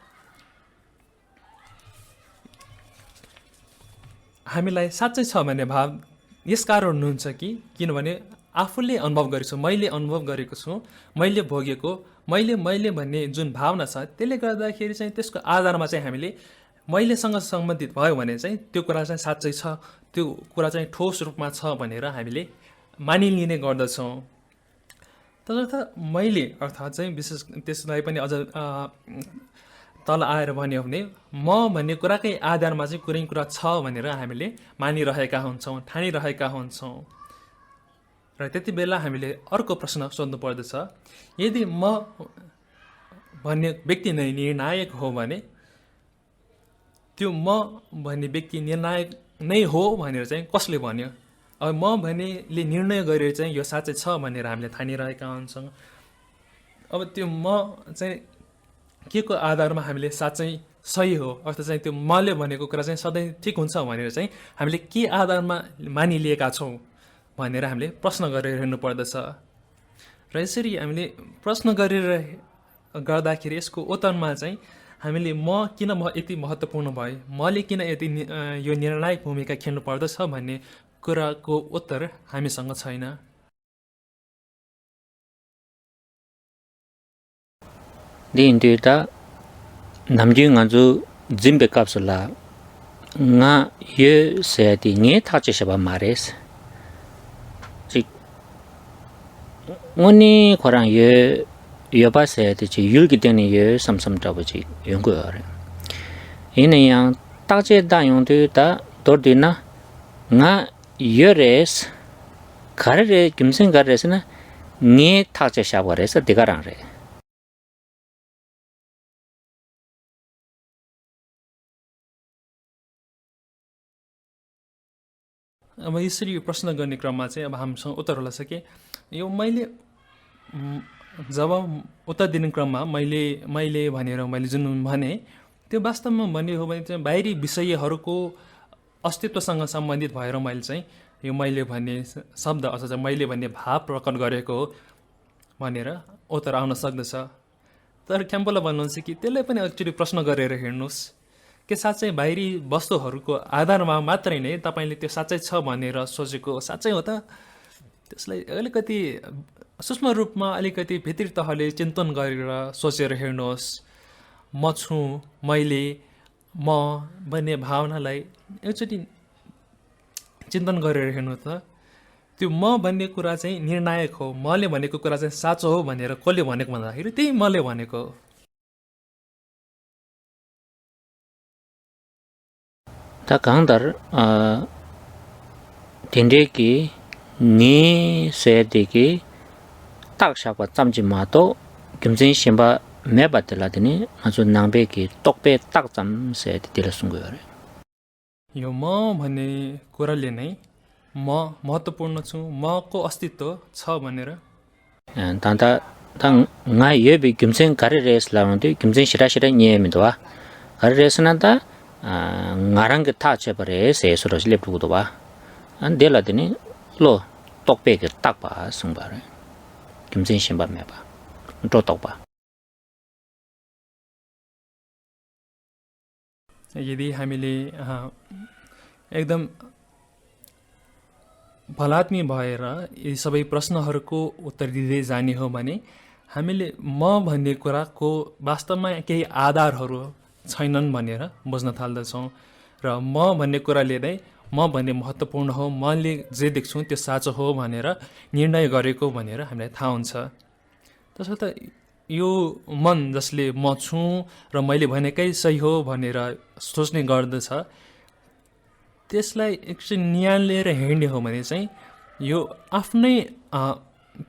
हामीलाई साँच्चै छ भन्ने भाव यस कारण हुनुहुन्छ कि किनभने आफूले अनुभव गरेको छु, मैले अनुभव गरेको छु, मैले भोगेको, मैले भन्ने जुन भावना छ, त्यसले गर्दाखेरि चाहिँ त्यसको आधारमा चाहिँ हामीले मैलेसँग सम्बन्धित भयो भने चाहिँ त्यो कुरा चाहिँ साँच्चै छ, त्यो कुरा चाहिँ ठोस रूपमा छ भनेर हामीले मानिलिने गर्दछौँ। तसर्थ मैले अर्थात् चाहिँ विशेष त्यसलाई पनि अझ तल आएर भन्यो भने म भन्ने कुराकै आधारमा चाहिँ कुनै कुरा छ भनेर हामीले मानिरहेका हुन्छौँ, ठानिरहेका हुन्छौँ। र त्यति बेला हामीले अर्को प्रश्न सोध्नु पर्दछ, यदि म भन्ने व्यक्ति नै निर्णायक हो भने त्यो म भन्ने व्यक्ति निर्णायक नै हो भनेर चाहिँ कसले भन्यो? अब म भन्नेले निर्णय गरेर चाहिँ यो साँच्चै छ भनेर हामीले ठानिरहेका हुन्छौँ। अब त्यो म चाहिँ के को आधारमा हामीले साँच्चै सही हो अर्थात् चाहिँ त्यो मैले भनेको कुरा चाहिँ सधैँ ठिक हुन्छ भनेर चाहिँ हामीले के आधारमा मानिलिएका छौँ भनेर हामीले प्रश्न गरेर हेर्नु पर्दछ। र यसरी हामीले प्रश्न गरेर गर्दाखेरि यसको उत्तरमा चाहिँ हामीले म किन यति महत्त्वपूर्ण भए, मैले किन यति यो निर्णायक भूमिका खेल्नु पर्दछ भन्ने कुराको उत्तर हामीसँग छैन। Dinda Namjing Anzu Zimbe Capsula Nga Ye said the Nye Tachishaba Mares Oni Koran Ye Yoba said that you'll get any year some tabaji, Yungur. In a young Tache Dayon to da Dordina Nga Yures Carre Gimson Garesna Nye Tachishaba at the Garare. अब यसरी प्रश्न गर्ने क्रममा चाहिँ अब हामीसँग उत्तर होला छ कि यो मैले जब उत्तर दिने क्रममा मैले भनेर मैले जुन भने त्यो वास्तवमा भन्ने हो भने चाहिँ बाहिरी विषयहरूको अस्तित्वसँग सम्बन्धित भएर मैले चाहिँ यो मैले भन्ने शब्द अथवा मैले भन्ने भाव प्रकट गरेको हो भनेर उत्तर आउन सक्दछ। तर क्याम्पबेलले भन्नुहुन्छ कि त्यसलाई पनि एक्चुअली प्रश्न गरेर हेर्नुहोस्, के साँच्चै बाहिरी वस्तुहरूको आधारमा मात्रै नै तपाईँले त्यो साँच्चै छ भनेर सोचेको साँच्चै हो त? त्यसलाई अलिकति सूक्ष्म रूपमा अलिकति भित्री तहले चिन्तन गरेर सोचेर हेर्नुहोस्। म छु, मैले, म भन्ने भावनालाई एकचोटि चिन्तन गरेर हेर्नु त। त्यो म भन्ने कुरा चाहिँ निर्णायक हो, मैले भनेको कुरा चाहिँ साँचो हो भनेर कसले भनेको भन्दाखेरि त्यही मैले भनेको। 다 강달 덴데기 니 세데기 딱샤바 잠지 마도 김진 심바 매바들라더니 아주 낭베기 똑베 딱잠 세데들 순거요. यो म भन्ने कुराले नै म महत्त्वपूर्ण छु, मको अस्तित्व छ भनेर 단다 당 나예비 김진 가르레스 라운데 김진 시라시라 니에미도와 가르레스나다 ngarang ke tha che pare se so ro lep du do ba an de la de ni lo tok pe ke tak ba sung ba re kim sin shin ba me ba ro tok ba यदि हामीले एकदम भलात्मी भएर यी सबै प्रश्नहरूको उत्तर दिँदै जाने हो भने हामीले म भन्ने कुराको वास्तवमा केही आधारहरू छैनन् भनेर बुझ्न थाल्दछौँ र म भन्ने कुराले नै म भन्ने महत्त्वपूर्ण हो, मैले जे देख्छु त्यो साँचो हो भनेर निर्णय गरेको भनेर हामीलाई थाहा हुन्छ। तसर्थ यो मन जसले म छु र मैले भनेकै सही हो भनेर सोच्ने गर्दछ, त्यसलाई एकछिन नियालेर हेर्ने हो भने चाहिँ यो आफ्नै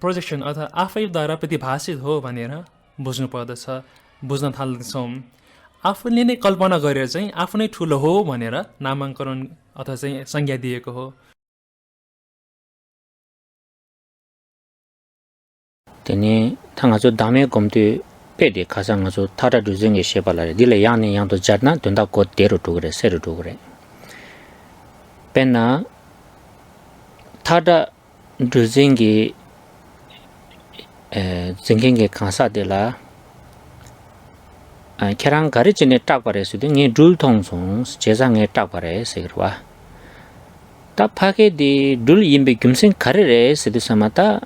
प्रोजेक्सन अथवा आफैद्वारा प्रतिभाषित हो भनेर बुझ्नु पर्दछ, बुझ्न थाल्दछौँ। आफूले नै कल्पना गरेर चाहिँ आफ्नै ठुलो हो भनेर नामाङ्करण अथवा चाहिँ संज्ञा दिएको हो। तेनी थाङाजो दामे गम्ते पेदे खासाङाजो थारा दुजंगे शेपालारे दिले याने यांतो जर्ना दुंदा को तेरो टुगरे सेरो टुगरे पेना थारा दुजंगे जंगेंगे खासा देला के랑 가르치네 딱 바래서도 니 둘통송 제상에 딱 바래서와 다 파게디 둘 임베 김생 가르레 세드사마타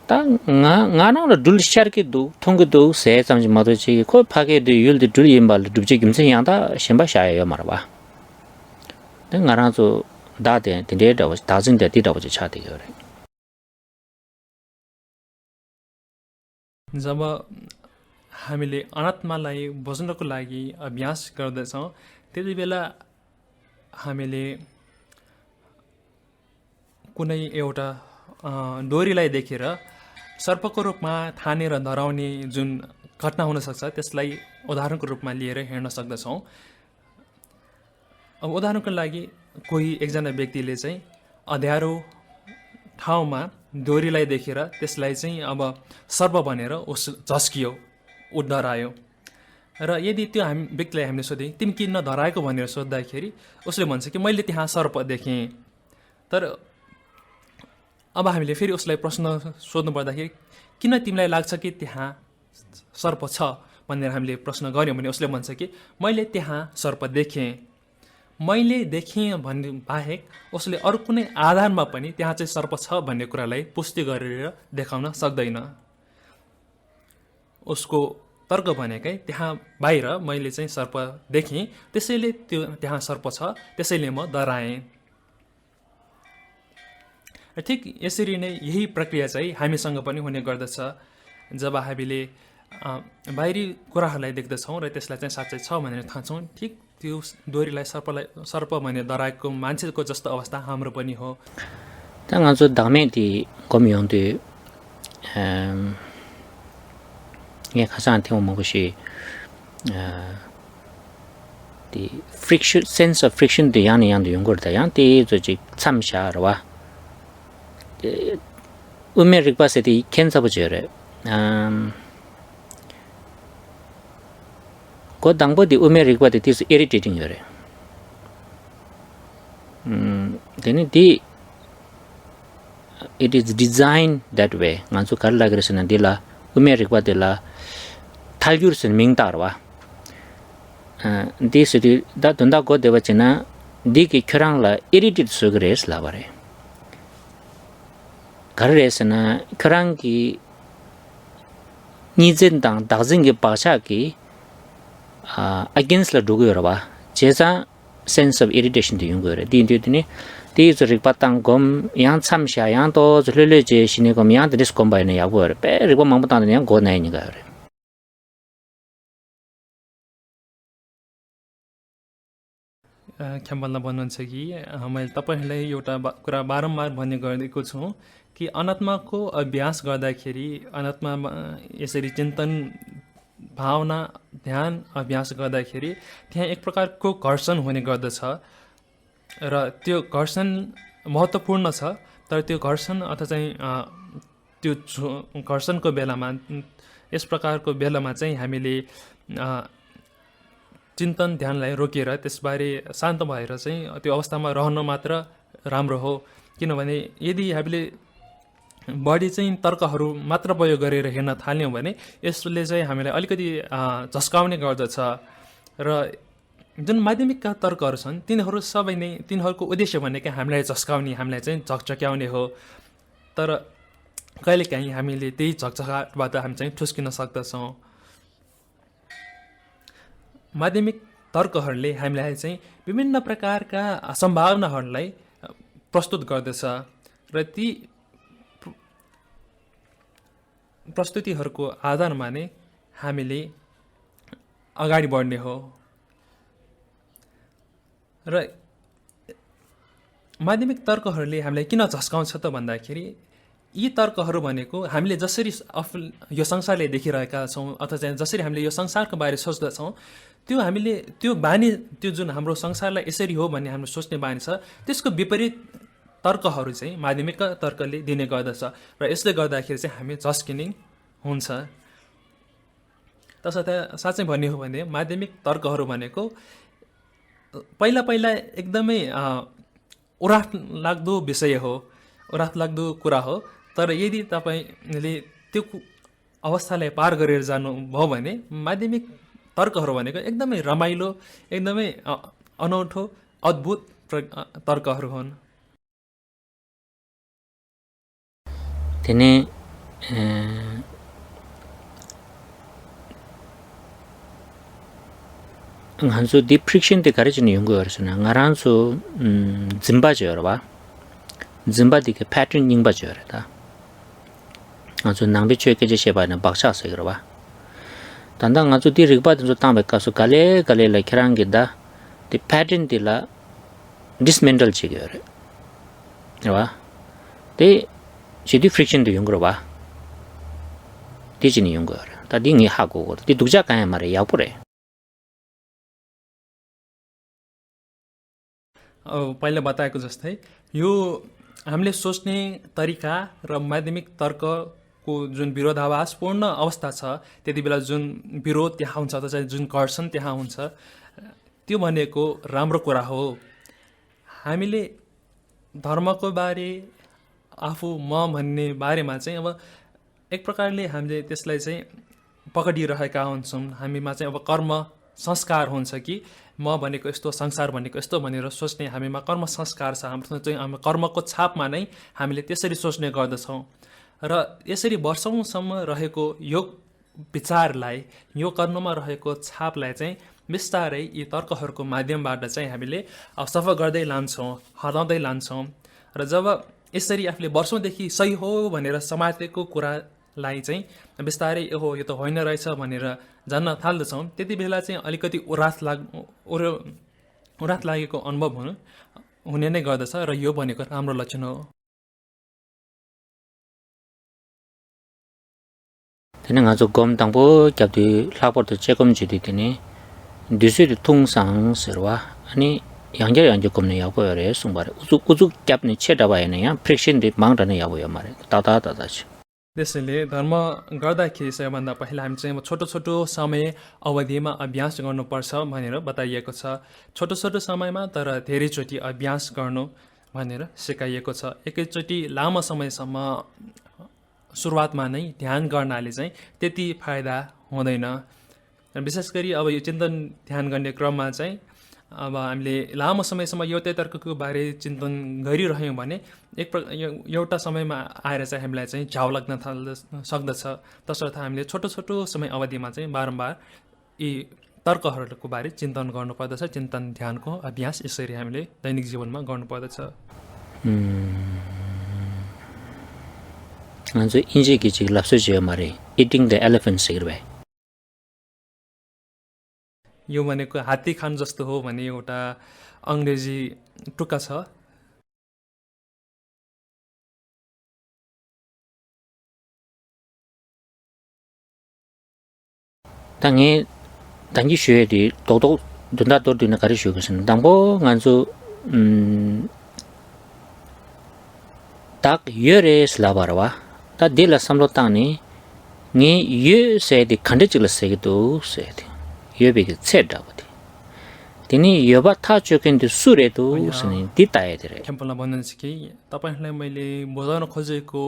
ता ngaना 둘 샤르게도 통게도 세 잠지 마도지 코 파게디 율디 둘 임발 두지 김생 양다 셴바샤요 말아 땡 nga나조 다데 데데다 다진데 디다버지 차데요 जब हामीले अनात्मालाई बुझ्नको लागि अभ्यास गर्दछौँ त्यति बेला हामीले कुनै एउटा डोरीलाई देखेर सर्पको रूपमा ठानेर डराउने जुन घटना हुन सक्छ त्यसलाई उदाहरणको रूपमा लिएर हेर्न सक्दछौँ। अब उदाहरणको लागि कोही एकजना व्यक्तिले चाहिँ अँध्यारो ठाउँमा डोरीलाई देखेर त्यसलाई चाहिँ अब सर्प भनेर उस झस्कियो, उ डरायो र यदि त्यो व्यक्तिलाई हामीले सोधेँ तिमी किन डराएको भनेर सोद्धाखेरि उसले भन्छ कि मैले त्यहाँ सर्प देखेँ। तर अब हामीले फेरि उसलाई प्रश्न सोध्नु पर्दाखेरि किन तिमीलाई लाग्छ कि त्यहाँ सर्प छ भनेर हामीले प्रश्न गऱ्यौँ भने उसले भन्छ कि मैले त्यहाँ सर्प देखेँ। मैले देखेँ भन्ने बाहेक उसले अरू कुनै आधारमा पनि त्यहाँ चाहिँ सर्प छ भन्ने कुरालाई पुष्टि गरेर देखाउन सक्दैन। उसको तर्क भनेकै त्यहाँ बाहिर मैले चाहिँ सर्प देखेँ, त्यसैले त्यो त्यहाँ सर्प छ, त्यसैले म डराएँ। ठिक यसरी नै यही प्रक्रिया चाहिँ हामीसँग पनि हुने गर्दछ। जब हामीले बाहिरी कुराहरूलाई देख्दछौँ र त्यसलाई चाहिँ साँच्चै छ भनेर ठान्छौँ, ठिक त्यो डोरीलाई सर्प भनेर डराएको मान्छेको जस्तो अवस्था हाम्रो पनि हो। 당아저 다메디 거미용데 예 가사한테 오는 것이 the friction sense of friction 데 양의 양도 연구를 양때 저지 참샤라와 음메릭 바세디 캔서버저래 그 당보디 음메릭 바데 this irritating 요래 then it is designed that way ngansu karla gresna dela ummerik badela 탈규르슨 밍다르와 디스디 다 돈다 고 되버치나 디기 켜랑라 이리tit 수그레스 라바레 가르레스나 켜랑기 니젠당 다징게 바샤기 against la dugoyora 제자 sense of irritation 디 용거래 디인디니 디즈릭 바탕곰 양 참샤 양도 줄레제 시네곰 양 드리스 콤바이네 야고래 빼리고 망부다는 양 고나이니가 그래 ख्यामबलमा भन्नुहुन्छ कि मैले तपाईँहरूलाई एउटा कुरा बारम्बार भन्ने गरेको छु कि अनात्माको अभ्यास गर्दाखेरि अनात्मामा यसरी चिन्तन भावना ध्यान अभ्यास गर्दाखेरि त्यहाँ एक प्रकारको घर्षण हुने गर्दछ र त्यो घर्षण महत्त्वपूर्ण छ तर त्यो घर्षण अथवा चाहिँ त्यो घर्षणको बेलामा यस प्रकारको बेलामा चाहिँ हामीले चिन्तन ध्यानलाई रोकेर त्यसबारे शान्त भएर चाहिँ त्यो अवस्थामा रहन मात्र राम्रो हो किनभने यदि हामीले बढी चाहिँ तर्कहरू मात्र प्रयोग गरेर हेर्न थाल्यौँ भने यसले चाहिँ हामीलाई अलिकति झस्काउने गर्दछ र जुन माध्यमिकका तर्कहरू छन् तिनीहरू सबै नै तिनीहरूको उद्देश्य भनेकै हामीलाई झस्काउने हामीलाई चाहिँ झकझक्याउने हो तर कहिलेकाहीँ हामीले त्यही झकझकाबाट हामी चाहिँ ठुस्किन सक्दछौँ माध्यमिक तर्कहरूले हामीलाई चाहिँ विभिन्न प्रकारका सम्भावनाहरूलाई प्रस्तुत गर्दछ र ती प्रस्तुतिहरूको आधारमा नै हामीले अगाडि बढ्ने हो र माध्यमिक तर्कहरूले हामीलाई किन झस्काउँछ त भन्दाखेरि यी तर्कहरू भनेको हामीले जसरी यो संसारले देखिरहेका छौँ अथवा चाहिँ जसरी हामीले यो संसारको बारे सोच्दछौँ त्यो हामीले त्यो बानी त्यो जुन हाम्रो संसारलाई यसरी हो भन्ने हाम्रो सोच्ने बानी छ त्यसको विपरीत तर्कहरू चाहिँ माध्यमिक तर्कले दिने गर्दछ र यसले गर्दाखेरि चाहिँ हामी झस्किने हुन्छ तसर्थ साँच्चै भन्ने हो भने माध्यमिक तर्कहरू भनेको पहिला पहिला एकदमै उराठ लाग्दो विषय हो उराठ लाग्दो कुरा हो तर यदि तपाईँले त्यो अवस्थालाई पार गरेर जानुभयो भने माध्यमिक तर्कहरू भनेको एकदमै रमाइलो एकदमै अनौठो अद्भुत तर्कहरू हुन् तेने 한수 디 프릭션 때 가르치는 연구였으나 ngaransu 짐바죠라 짐바디게 패턴 닝바죠라 아주 낭비초에게 제시해봐는 박사서 그러봐 단당 아주 디 릭바든 좀 땅에 가서 갈래 키랑게다 디 패턴 딜라 디스멘탈 지겨래 봐 데 지디 프릭션도 연구로봐 디진이 연구하라 다 닝이 하고 디 독자가에 말에 야부래 पहिला बताएको जस्तै यो हामीले सोच्ने तरिका र माध्यमिक तर्कको जुन विरोधाभासपूर्ण अवस्था छ त्यति बेला जुन विरोध त्यहाँ हुन्छ अथवा जुन घर्षण त्यहाँ हुन्छ त्यो भनेको राम्रो कुरा हो हामीले धर्मको बारे आफू म भन्ने बारेमा चाहिँ अब एक प्रकारले हामीले त्यसलाई चाहिँ पकडिरहेका हुन्छौँ हामीमा चाहिँ अब कर्म संस्कार हुन्छ कि म भनेको यस्तो संसार भनेको यस्तो भनेर सोच्ने हामीमा कर्म संस्कार छ हाम्रो चाहिँ हाम्रो कर्मको छापमा नै हामीले त्यसरी सोच्ने गर्दछौँ र यसरी वर्षौँसम्म रहेको यो विचारलाई यो कर्ममा रहेको छापलाई चाहिँ बिस्तारै यी तर्कहरूको माध्यमबाट चाहिँ हामीले सफा गर्दै लान्छौँ हराउँदै लान्छौँ र जब यसरी आफूले वर्षौँदेखि सही हो भनेर समातेको कुरालाई चाहिँ बिस्तारै हो यो त होइन रहेछ भनेर जान्न थाल्दछौँ त्यति बेला चाहिँ अलिकति उरात लागेको अनुभव हुने नै गर्दछ र यो भनेको राम्रो लक्षण हो तेने 아주 검당보 갑디 라포트 체검지디 되네 디스리 통상스러와 아니 양절 검네 야고요래 송바래 우주 갑니 체다바에네야 프릭션디 망다네 야고요 말에 다다다다지 त्यसैले धर्म गर्दाखेरि सबैभन्दा पहिला हामी चाहिँ छोटो छोटो समय अवधिमा अभ्यास गर्नुपर्छ भनेर बताइएको छ छोटो छोटो समयमा तर धेरैचोटि अभ्यास गर्नु भनेर सिकाइएको छ एकैचोटि लामो समयसम्म सुरुवातमा नै ध्यान गर्नाले चाहिँ त्यति फाइदा हुँदैन विशेष गरी अब यो चिन्तन ध्यान गर्ने क्रममा चाहिँ अब हामीले लामो समयसम्म एउटै तर्कको बारे चिन्तन गरिरह्यौँ भने एउटा समयमा आएर चाहिँ हामीलाई चाहिँ झ्याउ लाग्न सक्दछ। तसर्थ हामीले छोटो छोटो समय अवधिमा चाहिँ बारम्बार यी तर्कहरूको बारे चिन्तन गर्नुपर्दछ। चिन्तन ध्यानको अभ्यास यसरी हामीले दैनिक जीवनमा गर्नुपर्दछ। जो इंजे की चिक लफ्सो जो हमारे eating the elephant सिगरबाई यो भनेको हात्ती खान जस्तो हो भन्ने एउटा अंग्रेजी टुक्का छ। 당이学的多돈다 돈나 가르学个是당보 간주 딱 열에 슬라바라와 다 딜라 삼로 땅니 니 예세디 칸데질라 세기도 세디 예베기 쳇다버디 तिनी यबा था चोकेन्ते सुरेतो उसने दिताए दिरे क्याम्पलमा भन्नुहुन्छ कि तपाईहरुलाई मैले बुझाउन खोजेको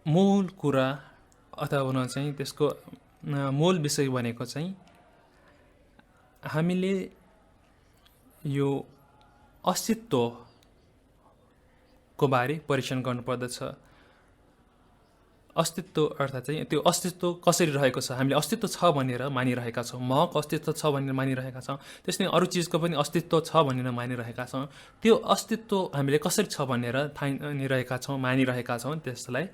मूल कुरा अथवा भन्न चाहिँ त्यसको मूल विषय भनेको चाहिँ हामीले यो अस्तित्वको बारे परीक्षण गर्नुपर्दछ। अस्तित्व अर्थात् चाहिँ त्यो अस्तित्व कसरी रहेको छ, हामीले अस्तित्व छ भनेर मानिरहेका छौँ, महको अस्तित्व छ भनेर मानिरहेका छौँ, त्यसै अरू चिजको पनि अस्तित्व छ भनेर मानिरहेका छौँ। त्यो अस्तित्व हामीले कसरी छ भनेर ठानिरहेका छौँ, मानिरहेका छौँ, त्यसलाई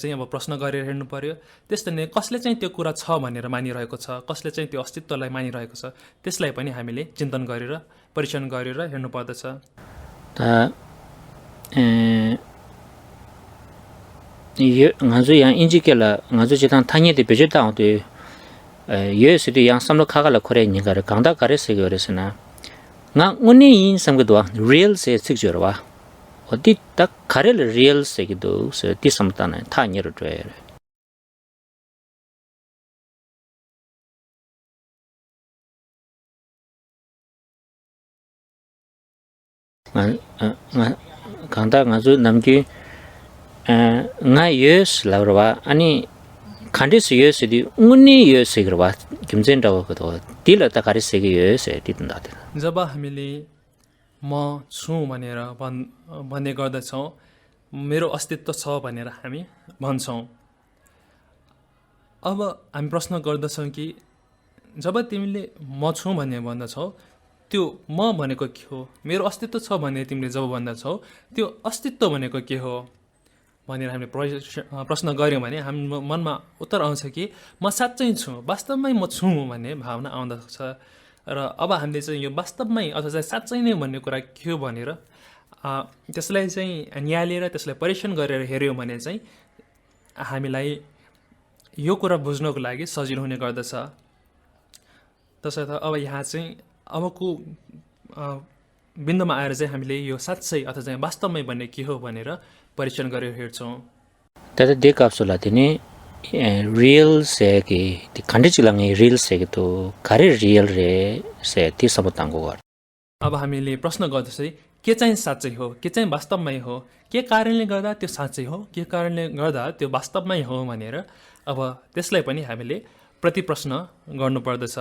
चाहिँ अब प्रश्न गरेर हेर्नु पर्यो। त्यस्तै नै कसले चाहिँ त्यो कुरा छ भनेर मानिरहेको छ, कसले चाहिँ त्यो अस्तित्वलाई मानिरहेको छ, त्यसलाई पनि हामीले चिन्तन गरेर परीक्षण गरेर हेर्नु पर्दछ। यो ngazu yang injikela ngazu jitan thanye de beje ta de ye se de yang samlo kha la khore ni gar gangda kare se gore sena nga ngone yin sam do real se sik jor wa odi tak khare real se gi do se ti sam ta na tha ni ro twe nga gangda ngazu namki nga yes laurwa ani khandis yes di uni yes sigrwa kimjen daw ko to dil ta kare segi yes ditunda de जब हामीले म छु भनेर भन्ने गर्दछौँ, मेरो अस्तित्व छ भनेर हामी भन्छौँ। अब हामी प्रश्न गर्दछौँ कि जब तिमीले म छु भन्ने भन्दछौ त्यो म भनेको के हो, मेरो अस्तित्व छ भन्ने तिमीले जब भन्दछौ त्यो अस्तित्व भनेको के हो भनेर हामीले प्रश्न गर्यौँ भने हाम्रो मनमा उत्तर आउँछ कि म साँच्चै छु, वास्तवमै म छु भन्ने भावना आउँदछ। र अब हामीले चाहिँ यो वास्तवमै अथवा साँच्चै नै भन्ने कुरा के हो भनेर त्यसलाई चाहिँ नियालेर त्यसलाई परीक्षण गरेर हेऱ्यौँ भने चाहिँ हामीलाई यो कुरा बुझ्नको लागि सजिलो हुने गर्दछ। तसर्थ अब यहाँ चाहिँ अबको बिन्दुमा आएर चाहिँ हामीले यो साँच्चै अथवा चाहिँ वास्तवमै भन्ने के हो भनेर परीक्षण गरेर हेर्छौँ। तदा दे काप्सुला तिनी रियल से कि खण्डे चिलाङे रियल से कि तो खरे रियल रे से ती सबतांगो गर अब हामीले प्रश्न गर्दछौँ के चाहिँ साँच्चै हो, के चाहिँ वास्तवमै हो, के कारणले गर्दा त्यो साँच्चै हो, के कारणले गर्दा त्यो वास्तवमै हो भनेर अब त्यसलाई पनि हामीले प्रतिप्रश्न गर्नुपर्दछ।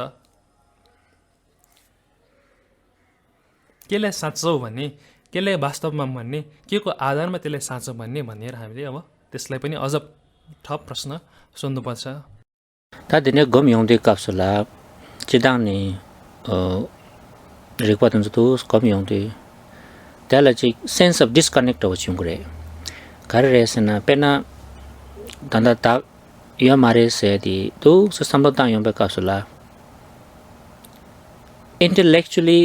केलाई साँचो भन्ने, केलाई वास्तवमा भन्ने, के को आधारमा त्यसलाई साँचो भन्ने भनेर हामीले अब त्यसलाई पनि अझ थप प्रश्न सोध्नुपर्छ। ता दिने गम यौंदे काप्सुला चिदाङने रिक्वातन जतो कम यौंदे त्यसलाई चाहिँ सेन्स अफ डिस्कनेक्ट हो छिङरे घर रेसना पेना दन्दा ता यो मारे से दि तो सम्बन्ध यौंबे काप्सुला इंटेलेक्चुअली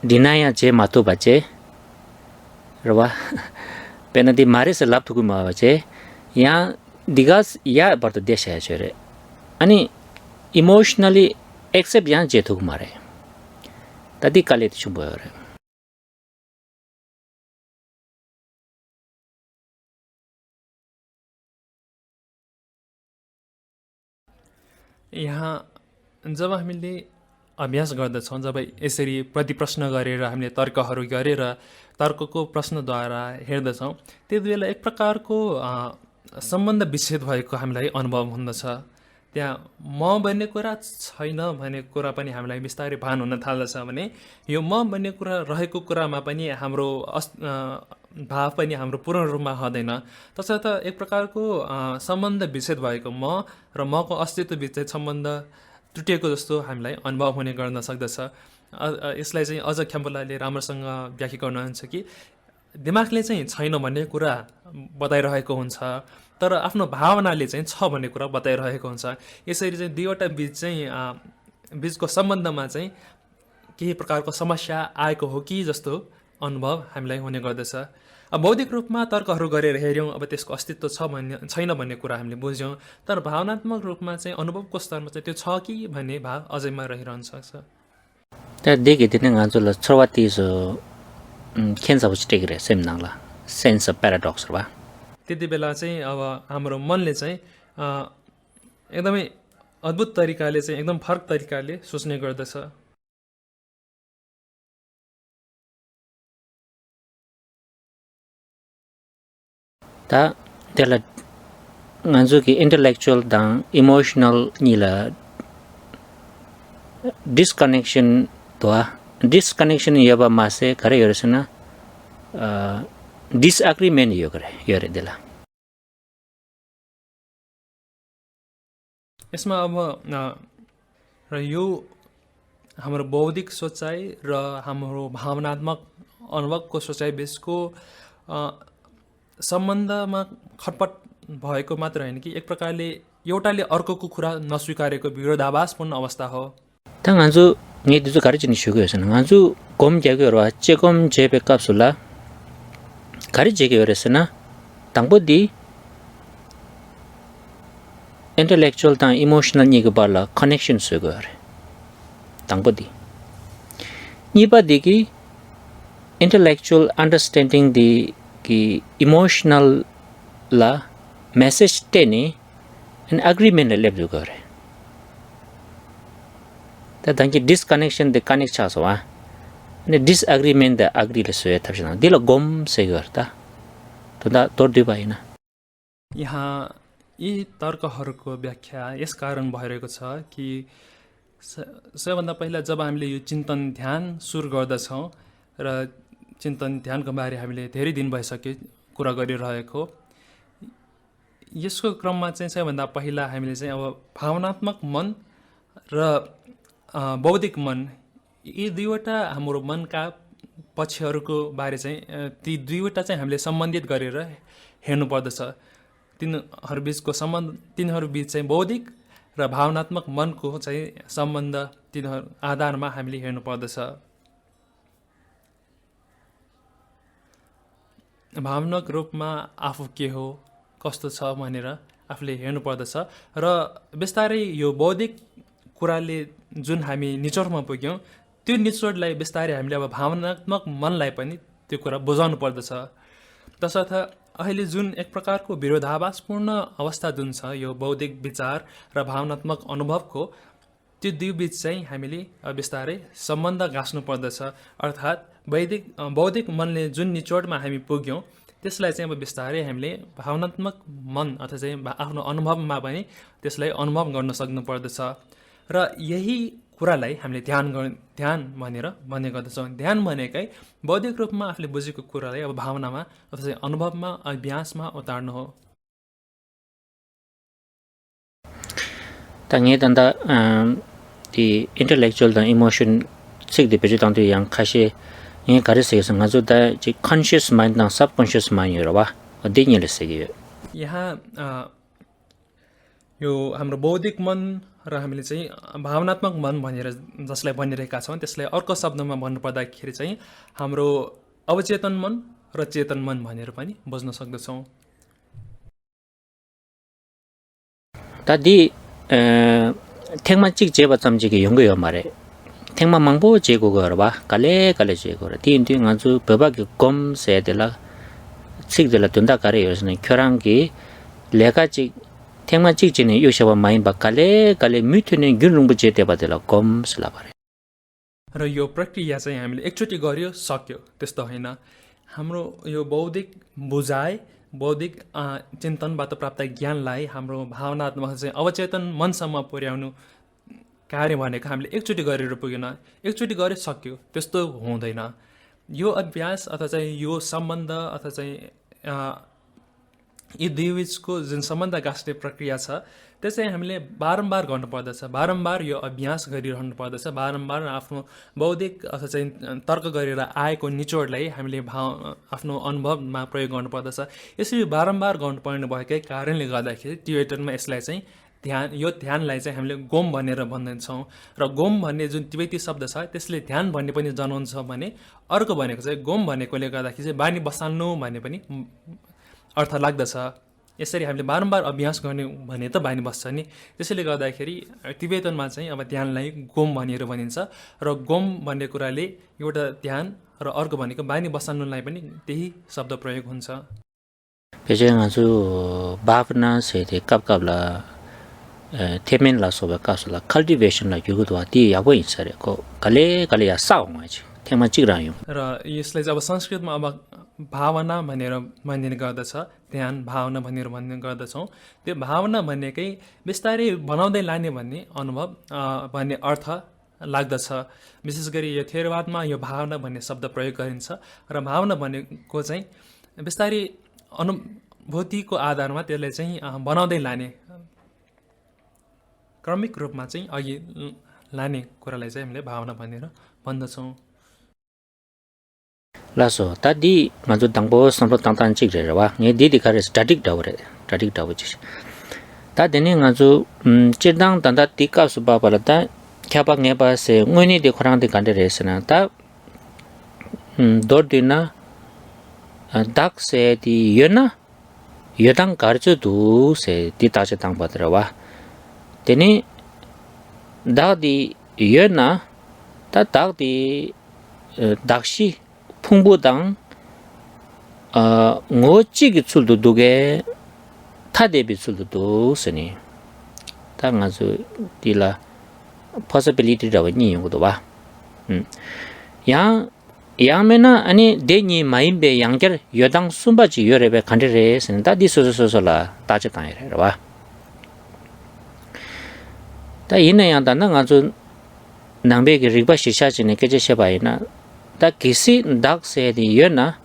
डिनाया जे मातो बचे रवा पेना दि मारे से लाभ थुकु मा बचे यहाँ दिगास या बर्त देश है छोरे अनि इमोशनली एक्सेप्ट यहाँ जे थुकु मारे तदि काले छु भयो रे यहाँ जब हामीले अभ्यास गर्दछौँ, जब यसरी प्रतिप्रश्न गरेर हामीले तर्कहरू गरेर तर्कको प्रश्नद्वारा हेर्दछौँ, त्यति बेला एक प्रकारको सम्बन्ध विच्छेद भएको हामीलाई अनुभव हुँदछ। त्यहाँ म भन्ने कुरा छैन भन्ने कुरा पनि हामीलाई बिस्तारै भान हुन थाल्दछ भने यो म भन्ने कुरा रहेको कुरामा पनि हाम्रो भाव पनि हाम्रो पूर्ण रूपमा हुँदैन। तसर्थ एक प्रकारको सम्बन्ध विच्छेद भएको म र मको अस्तित्व बिच चाहिँ सम्बन्ध टुटेको जस्तो हामीलाई अनुभव हुने गर्न सक्दछ। यसलाई चाहिँ अझ ख्याम्बुलाले राम्रोसँग व्याख्या गर्नुहुन्छ कि दिमागले चाहिँ छैन भन्ने कुरा बताइरहेको हुन्छ तर आफ्नो भावनाले चाहिँ छ भन्ने कुरा बताइरहेको हुन्छ। यसरी चाहिँ दुईवटा बिच चाहिँ बिचको सम्बन्धमा चाहिँ केही प्रकारको समस्या आएको हो कि जस्तो अनुभव हामीलाई हुने गर्दछ। अब बौद्धिक रूपमा तर्कहरू गरेर हेऱ्यौँ, अब त्यसको अस्तित्व छ भन्ने छैन भन्ने कुरा हामीले बुझ्यौँ, तर भावनात्मक रूपमा चाहिँ अनुभवको स्तरमा चाहिँ त्यो छ कि भन्ने भाव अझैमा रहिरहन सक्छ। 되게 되는 간절로 처와티서 캔서 붙이게 셈나라 sense of paradox 봐. त्यति बेला चाहिँ अब हाम्रो मनले चाहिँ एकदमै अद्भुत तरिकाले चाहिँ एकदम फरक तरिकाले सोच्ने गर्दछ। ता त्यसलाई ngazu ki intellectual dang emotional nila disconnection yaba mase khare yoresna disagreement yo करे यरे देला। यसमा अब र यो हाम्रो बौद्धिक सोचाइ र हाम्रो भावनात्मक अनुभवको सोचाइ बिचको सम्बन्धमा खटपट भएको मात्र होइन कि एक प्रकारले एउटाले अर्कोको कुरा नस्वीकारेको विरोधाभासपूर्ण अवस्था हो। 당한주 니들도 가르치는 식이었어요. 아주 검제교로 제검 제배 값을라 가르치기였으나 당보디 intellectual 당 emotional 니가 발라 connection 쓰고요. 당보디 니바디기 intellectual understanding the emotional la message teni an agreement level gore. 당기 disconnection the connect 차서와 근데 disagreement the agree le सोया थर्जना दिलो गम से गर्दा तदा तोड दिबाइना। यहाँ यी तर्कहरूको व्याख्या यस कारण भइरहेको छ कि सबैभन्दा पहिला जब हामीले यो चिन्तन ध्यान सुरु गर्दछौँ र चिन्तन ध्यानको बारे हामीले धेरै दिन भइसक्यो कुरा गरिरहेको, यसको क्रममा चाहिँ सबैभन्दा पहिला हामीले चाहिँ अब भावनात्मक मन र बौद्धिक मन यी दुईवटा हाम्रो मनका पक्षहरूको बारे चाहिँ ती दुईवटा चाहिँ हामीले सम्बन्धित गरेर हेर्नुपर्दछ। तिनीहरू बिच चाहिँ बौद्धिक र भावनात्मक मनको चाहिँ सम्बन्ध तिनीहरू आधारमा हामीले हेर्नुपर्दछ। भावनात्मक रूपमा आफू के हो कस्तो छ भनेर आफूले हेर्नुपर्दछ र बिस्तारै यो बौद्धिक कुराले जुन हामी निचोडमा पुग्यौँ त्यो निचोडलाई बिस्तारै हामीले अब भावनात्मक मनलाई पनि त्यो कुरा बुझाउनु पर्दछ। तसर्थ अहिले जुन एक प्रकारको विरोधाभासपूर्ण अवस्था जुन छ यो बौद्धिक विचार र भावनात्मक अनुभवको, त्यो दुई बिच चाहिँ हामीले बिस्तारै सम्बन्ध गाँच्नु पर्दछ। अर्थात् बौद्धिक मनले जुन निचोडमा हामी पुग्यौँ त्यसलाई चाहिँ अब बिस्तारै हामीले भावनात्मक मन अथवा चाहिँ आफ्नो अनुभवमा पनि त्यसलाई अनुभव गर्न सक्नु पर्दछ र यही कुरालाई हामीले ध्यान भनेर भन्ने गर्दछौँ। ध्यान भनेकै बौद्धिक रूपमा आफूले बुझेको कुरालाई अब भावनामा अथवा चाहिँ अनुभवमा अभ्यासमा उतार्नु हो। 당에 단다 the intellectual the emotion sikde peji tang yang khashi yin garise sang azu da ji conscious mind na subconscious mind yo ba adinye le sege यहाँ यो हाम्रो बौद्धिक मन र हामीले चाहिँ भावनात्मक मन भनेर जसलाई भनिरहेका छौँ त्यसलाई अर्को शब्दमा भन्नुपर्दाखेरि चाहिँ हाम्रो अवचेतन मन र चेतन मन भनेर पनि बुझ्न सक्दछौँ। तादि 탱만 찍 제바 잠지게 연구요 말에 탱만 망보 제고 걸어봐 갈래 제고라 뒤뒤 아주 버박이 검세야 될라 찍들라 된다 가래 요새는 결항기 레가지 탱만 찍지는 요새와 많이 바갈래 미트는 균릉부 제대 받을라 검슬라 바래 र यो प्रक्रिया चाहिँ हामीले एकचोटि गर्यो सक्यो त्यस्तो होइन। हाम्रो यो बौद्धिक बुझाइ बौद्धिक चिन्तनबाट प्राप्त ज्ञानलाई हाम्रो भावनात्मक चाहिँ अवचेतन मनसम्म पुर्याउनु कार्य भनेको हामीले एकचोटि गरेर पुगेन, एकचोटि गरे सक्यो, त्यस्तो हुँदैन। यो अभ्यास अथवा चाहिँ यो सम्बन्ध अथवा चाहिँ यी दुई बिचको जुन सम्बन्ध गाँस्ने प्रक्रिया छ त्यो चाहिँ हामीले बारम्बार गर्नुपर्दछ, बारम्बार यो अभ्यास गरिरहनु पर्दछ, बारम्बार आफ्नो बौद्धिक अथवा चाहिँ तर्क गरेर आएको निचोडलाई हामीले आफ्नो अनुभवमा प्रयोग गर्नुपर्दछ। यसरी बारम्बार गर्नुपर्ने भएकै कारणले गर्दाखेरि टिबेटनमा यसलाई चाहिँ यो ध्यानलाई चाहिँ हामीले गोम भनेर भन्दछौँ। र गोम भन्ने जुन तिब्बती शब्द छ त्यसले ध्यान भन्ने पनि जनाउँछ भने अर्को भनेको चाहिँ गोम भनेकोले गर्दाखेरि चाहिँ बानी बसाल्नु भन्ने पनि अर्थ लाग्दछ। यसरी हामीले बारम्बार अभ्यास गर्ने भने त बानी बस्छ नि। त्यसैले गर्दाखेरि तिब्बतनमा चाहिँ अब ध्यानलाई गोम भनेर भनिन्छ र गोम भन्ने कुराले एउटा ध्यान र अर्को भनेको बानी बसाल्नुलाई पनि त्यही शब्द प्रयोग हुन्छ। बेजङाजु भावना सेते कपकपला थेमेनला सोबा कासला कल्टिभेसनला युगुदवा ती याबो इन्सरेको कले या साउमा छ थेमा चिग्रायु र यसलाई चाहिँ अब संस्कृतमा अब भावना भनेर भनिने गर्दछ, ध्यान भावना भनेर भन्ने गर्दछौँ। त्यो भावना भनेकै बिस्तारै बनाउँदै लाने भन्ने अनुभव भन्ने अर्थ लाग्दछ। विशेष गरी यो थेरवादमा यो भावना भन्ने शब्द प्रयोग गरिन्छ र भावना भनेको चाहिँ बिस्तारै अनुभूतिको आधारमा त्यसलाई चाहिँ बनाउँदै लाने, क्रमिक रूपमा चाहिँ अघि लाने कुरालाई चाहिँ हामीले भावना भनेर भन्दछौँ। लासो तादि ngaju tangbo samlo tangtan chigre wa nge di khare static dawre static daw chi ta deni ngaju chedang tanda tika suba balata khapa nge ba se ngoni de khorang de kande resna ta dor dina dak se di yena yodang garju du se di ta che tang badra wa deni da di yena ta dak di dakshi 풍부당 ngochigi chuldu duge tadebi chuldu seni tangazu dila possibility da wani yugo ba yang mena ani deni maimbe yangger yodang sumbaji yorebe kandire sen da disososola taje tanire ba da ina yang da ngazu nangbe gi rigba shisha jine keje shebaina 다 기시 닥세디 여나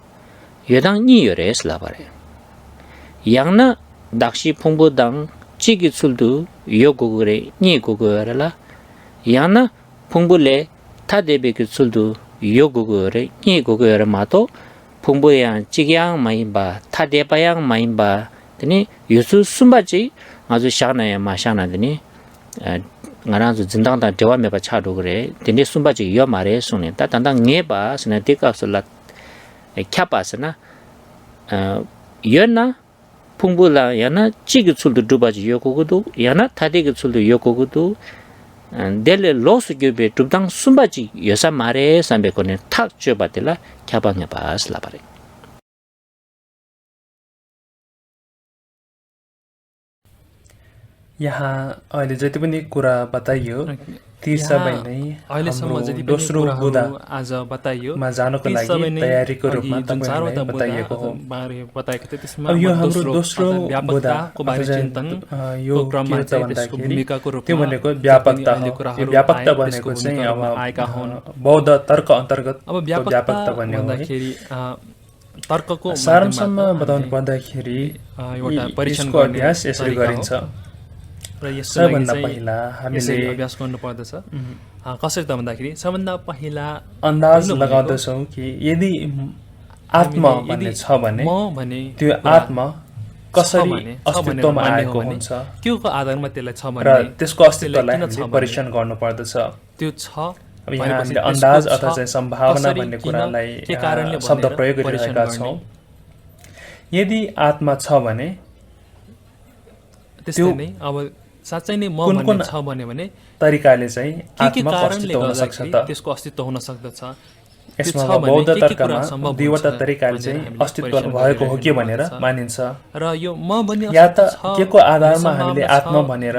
여당 니여레스 라바레 양나 닥시 풍부당 지기 출두 요고그레 니고그레라 양나 풍부레 타데베기 출두 요고그레 니고그레 마도 풍부양 지기양 마이바 타데바양 마이바 드니 유수 숨바지 아주 샤나야 마샤나드니 ngarazu jindang da dewa meba chadu gre dini sumbaji yo mare sune ta tanda ngeba sna dekapsula kyapasna yona 풍부라 yana chigi chuldu dubaji yokogudu yana tadegi chuldu yokogudu dele losu gyube dubdang sumbaji yosa mare sambe kone tak chobatela kyapangya bas labare यहाँ अहिले जति पनि कुरा बताइयो ती सबै नै अहिलेसम्म जति पनि दोस्रो बुदा आज बताइयो मा जानको लागि तयारीको रूपमा तपाईहरुले बताइएको हो। बताएको थियो त्यसमा अब यो हाम्रो दोस्रो व्यापकताको बारे चिन्तन यो क्रममा के चाहिँ त त्यसको भन्दाखेरि भूमिकाको रूपमा त्यो भनेको व्यापकता हो। यो व्यापकता भनेको चाहिँ अब आएका हुन्। बौद्ध तर्क अन्तर्गत अब व्यापकता भन्ने हो। भन्दाखेरि तर्कको सारांशमा बताउनु पर्दाखेरि एउटा परीक्षण यसको अभ्यास यसरी गरिन्छ। र यसको सबभन्दा लागि पहिला चाहिँ हामीले अभ्यास गर्नु पर्दछ। कसरी त भन्दाखेरि सबभन्दा पहिला अन्दाज लगाउँदछौँ कि यदि आत्मा भन्ने छ भने म भने त्यो आत्मा कसरी अस्तित्वमा आएको हुन्छ के को आधारमा त्यसलाई छ र भने त्यसको अस्तित्वलाई हामीले परीक्षण गर्नु पर्दछ। त्यो छ अब यहाँ हामीले अन्दाज अथवा चाहिँ सम्भावना भन्ने कुरालाई शब्द प्रयोग गरिरहेका छौँ। यदि आत्मा छ भने त्यस्तै नै अब साँच्चै नै म भन्ने छ भने तरिकाले चाहिँ के आत्मा कारणले अस्तित्व हुन सक्छ गर्दाखेरि त। त्यसको अस्तित्व हुन सक्दछ। यसमा बौद्ध तर्कमा दुईवटा तरिकाले चाहिँ अस्तित्व भएको हो कि भनेर मानिन्छ। र यो म भन्ने या त के को आधारमा हामीले आत्मा भनेर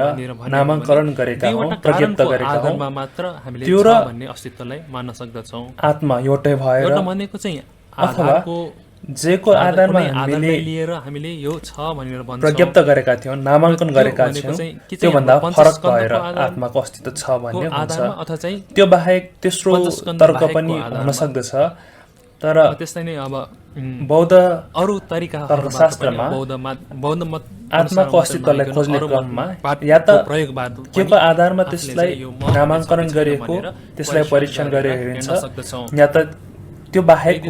नामाकरण गरेका हौं, प्रयुक्त गरेका हौं, मात्र हामीले त्यो छ र भन्ने अस्तित्वलाई मान्न सक्दछौँ। आत्मा एउटै भएर एउटा भनेको चाहिँ अथवा आधारको जेको आधारमा हामीले लिएर हामीले यो छ भनेर भन्छौँ प्रज्ञप्त गरेका थियौँ, नामाङ्कन गरेका थियौँ, त्योभन्दा फरक भएर आत्माको अस्तित्व छ भन्ने हुन्छ। अथवा चाहिँ त्यो बाहेक तेस्रो तर्क पनि हुन सक्दछ। तर त्यस्तै नै अब बौद्ध अरू तरिका तर्कशास्त्रमा बौद्ध मत आत्माको अस्तित्वलाई खोज्ने क्रममा या त के को आधारमा त्यसलाई नामाङ्करण गरिएको, त्यसलाई परीक्षण गरेर हेरिन्छ, या त त्यो बाहेक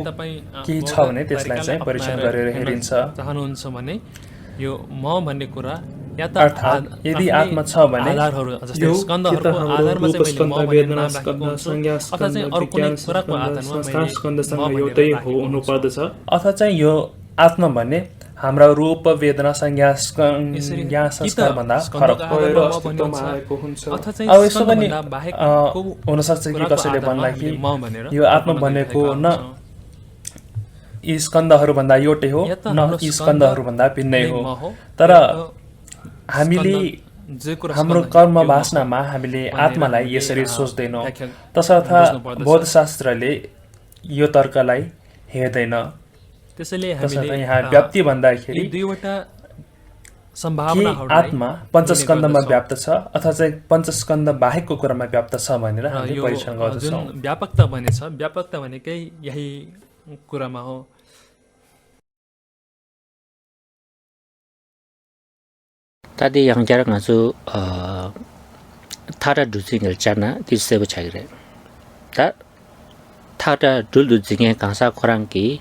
केही छ भने त्यसलाई चाहिँ परीक्षण गरेर हेरिन्छ। चाहनुहुन्छ भने यो म भन्ने कुरा या त अर्थात् यदि आत्मा छ भने आधारहरू जस्तै स्कन्धहरूको आधारमा चाहिँ मैले म भनेर नाम राखेको हुन्छु, अथवा चाहिँ अरू कुनै कुराको आधारमा मैले एउटै हो हुनुपर्दछ। अथवा चाहिँ यो आत्मा भन्ने हाम्रा रूप, वेदना, संज्ञा, संस्कार भन्दा फरक भएर अस्तित्वमा आएको हुन्छ। अब यसो पनि हुनसक्छ कि कसैले भन्ला कि यो आत्मा भनेको न यी स्कन्धहरू भन्दा एउटै हो, न यी स्कन्धहरू भन्दा भिन्नै हो। तर हामीले हाम्रो कर्म वासनामा हामीले आत्मालाई यसरी सोच्दैनौँ, तसर्थ बौद्धशास्त्रले यो तर्कलाई हेर्दैन। त्यसैले यहाँ व्याप्ति भन्दाखेरि दुईवटा सम्भावनाहरू आत्मा पञ्चस्कन्धमा व्याप्त छ अथवा चाहिँ पञ्चस्कन्ध बाहेकको कुरामा व्याप्त छ भनेर हामीले परीक्षण गर्दछौँ। व्यापकता भनेछ, व्यापकता भनेकै यही कुरामा हो। तादि 양자랑 아주 타라 두징을 잖아 디세고 차이래. 다 타라 둘두징에 강사 코랑기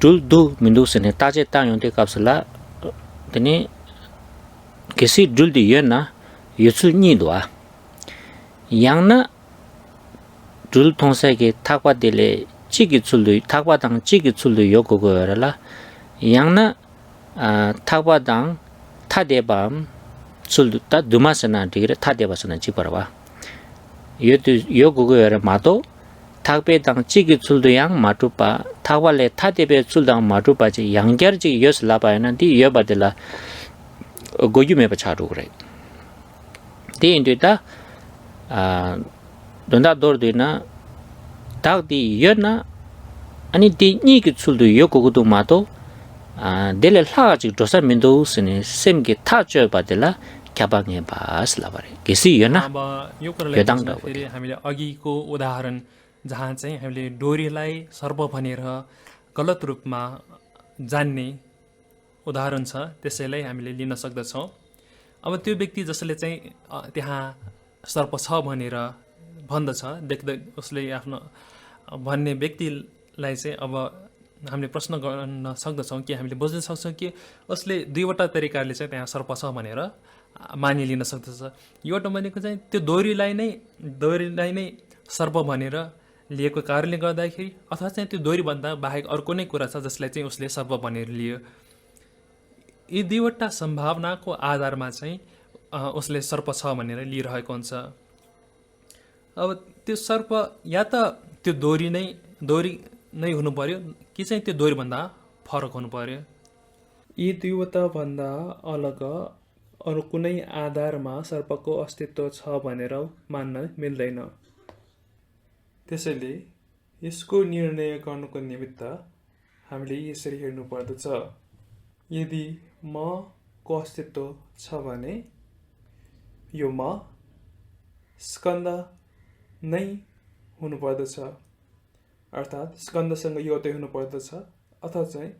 둘두 민두스네 따제 땅용데 값을라 되니 계시 둘디 연나 유수니도아 양나 둘 통세게 탁바딜레 찌기 줄도 탁바당 찌기 줄도 요거거라 양나 탁바당 타데밤 줄다 두마스나 디그레 타데바스나 지버와 요 그거여라 마도 탁베당 찌기 줄도 양 마투파 타발레 타데베 줄당 마투파지 양결지 여슬라바야나 디 여바들라 고유메바 차루 그래 디 인데다 돈다 도르디나 탁디 여나 아니 디 니기 줄도 요 그거도 마도 델레 하지 도사 민도스네 셈게 타져 받을라 캬방에 바슬라바레 केसीयना अब यो कुरालाई फेरि हामीले अघिको उदाहरण जहाँ चाहिँ हामीले डोरीलाई सर्प भनेर गलत रूपमा जान्ने उदाहरण छ, त्यसैलाई हामीले लिन सक्दछौँ। अब त्यो व्यक्ति जसले चाहिँ त्यहाँ सर्प छ भनेर भन्दछ, देख्दै उसले आफ्नो भन्ने व्यक्तिलाई चाहिँ अब हामीले प्रश्न गर्न सक्दछौँ कि हामीले बुझ्न सक्छौँ कि उसले दुईवटा तरिकाले चाहिँ त्यहाँ सर्प छ भनेर मानिलिन सक्दछ। एउटा भनेको चाहिँ त्यो डोरीलाई नै सर्प भनेर लिएको कारणले गर्दाखेरि, अथवा चाहिँ त्यो डोरीभन्दा बाहेक अर्को नै कुरा छ जसलाई चाहिँ उसले सर्प भनेर लियो। यी दुईवटा सम्भावनाको आधारमा चाहिँ उसले सर्प छ भनेर लिइरहेको हुन्छ। अब त्यो सर्प या त त्यो डोरी नै हुनु पर्यो कि चाहिँ त्यो डोरीभन्दा फरक हुनु पर्यो। यी दुईवटा भन्दा अलग अरू कुनै आधारमा सर्पको अस्तित्व छ भनेर मान्न मिल्दैन। त्यसैले यसको निर्णय गर्नुको निमित्त हामीले यसरी हेर्नु पर्दछ। यदि म को अस्तित्व छ भने यो म स्कन्द नै हुनुपर्दछ, अर्थात् स्कन्दसँग एउटै हुनुपर्दछ, अथवा चाहिँ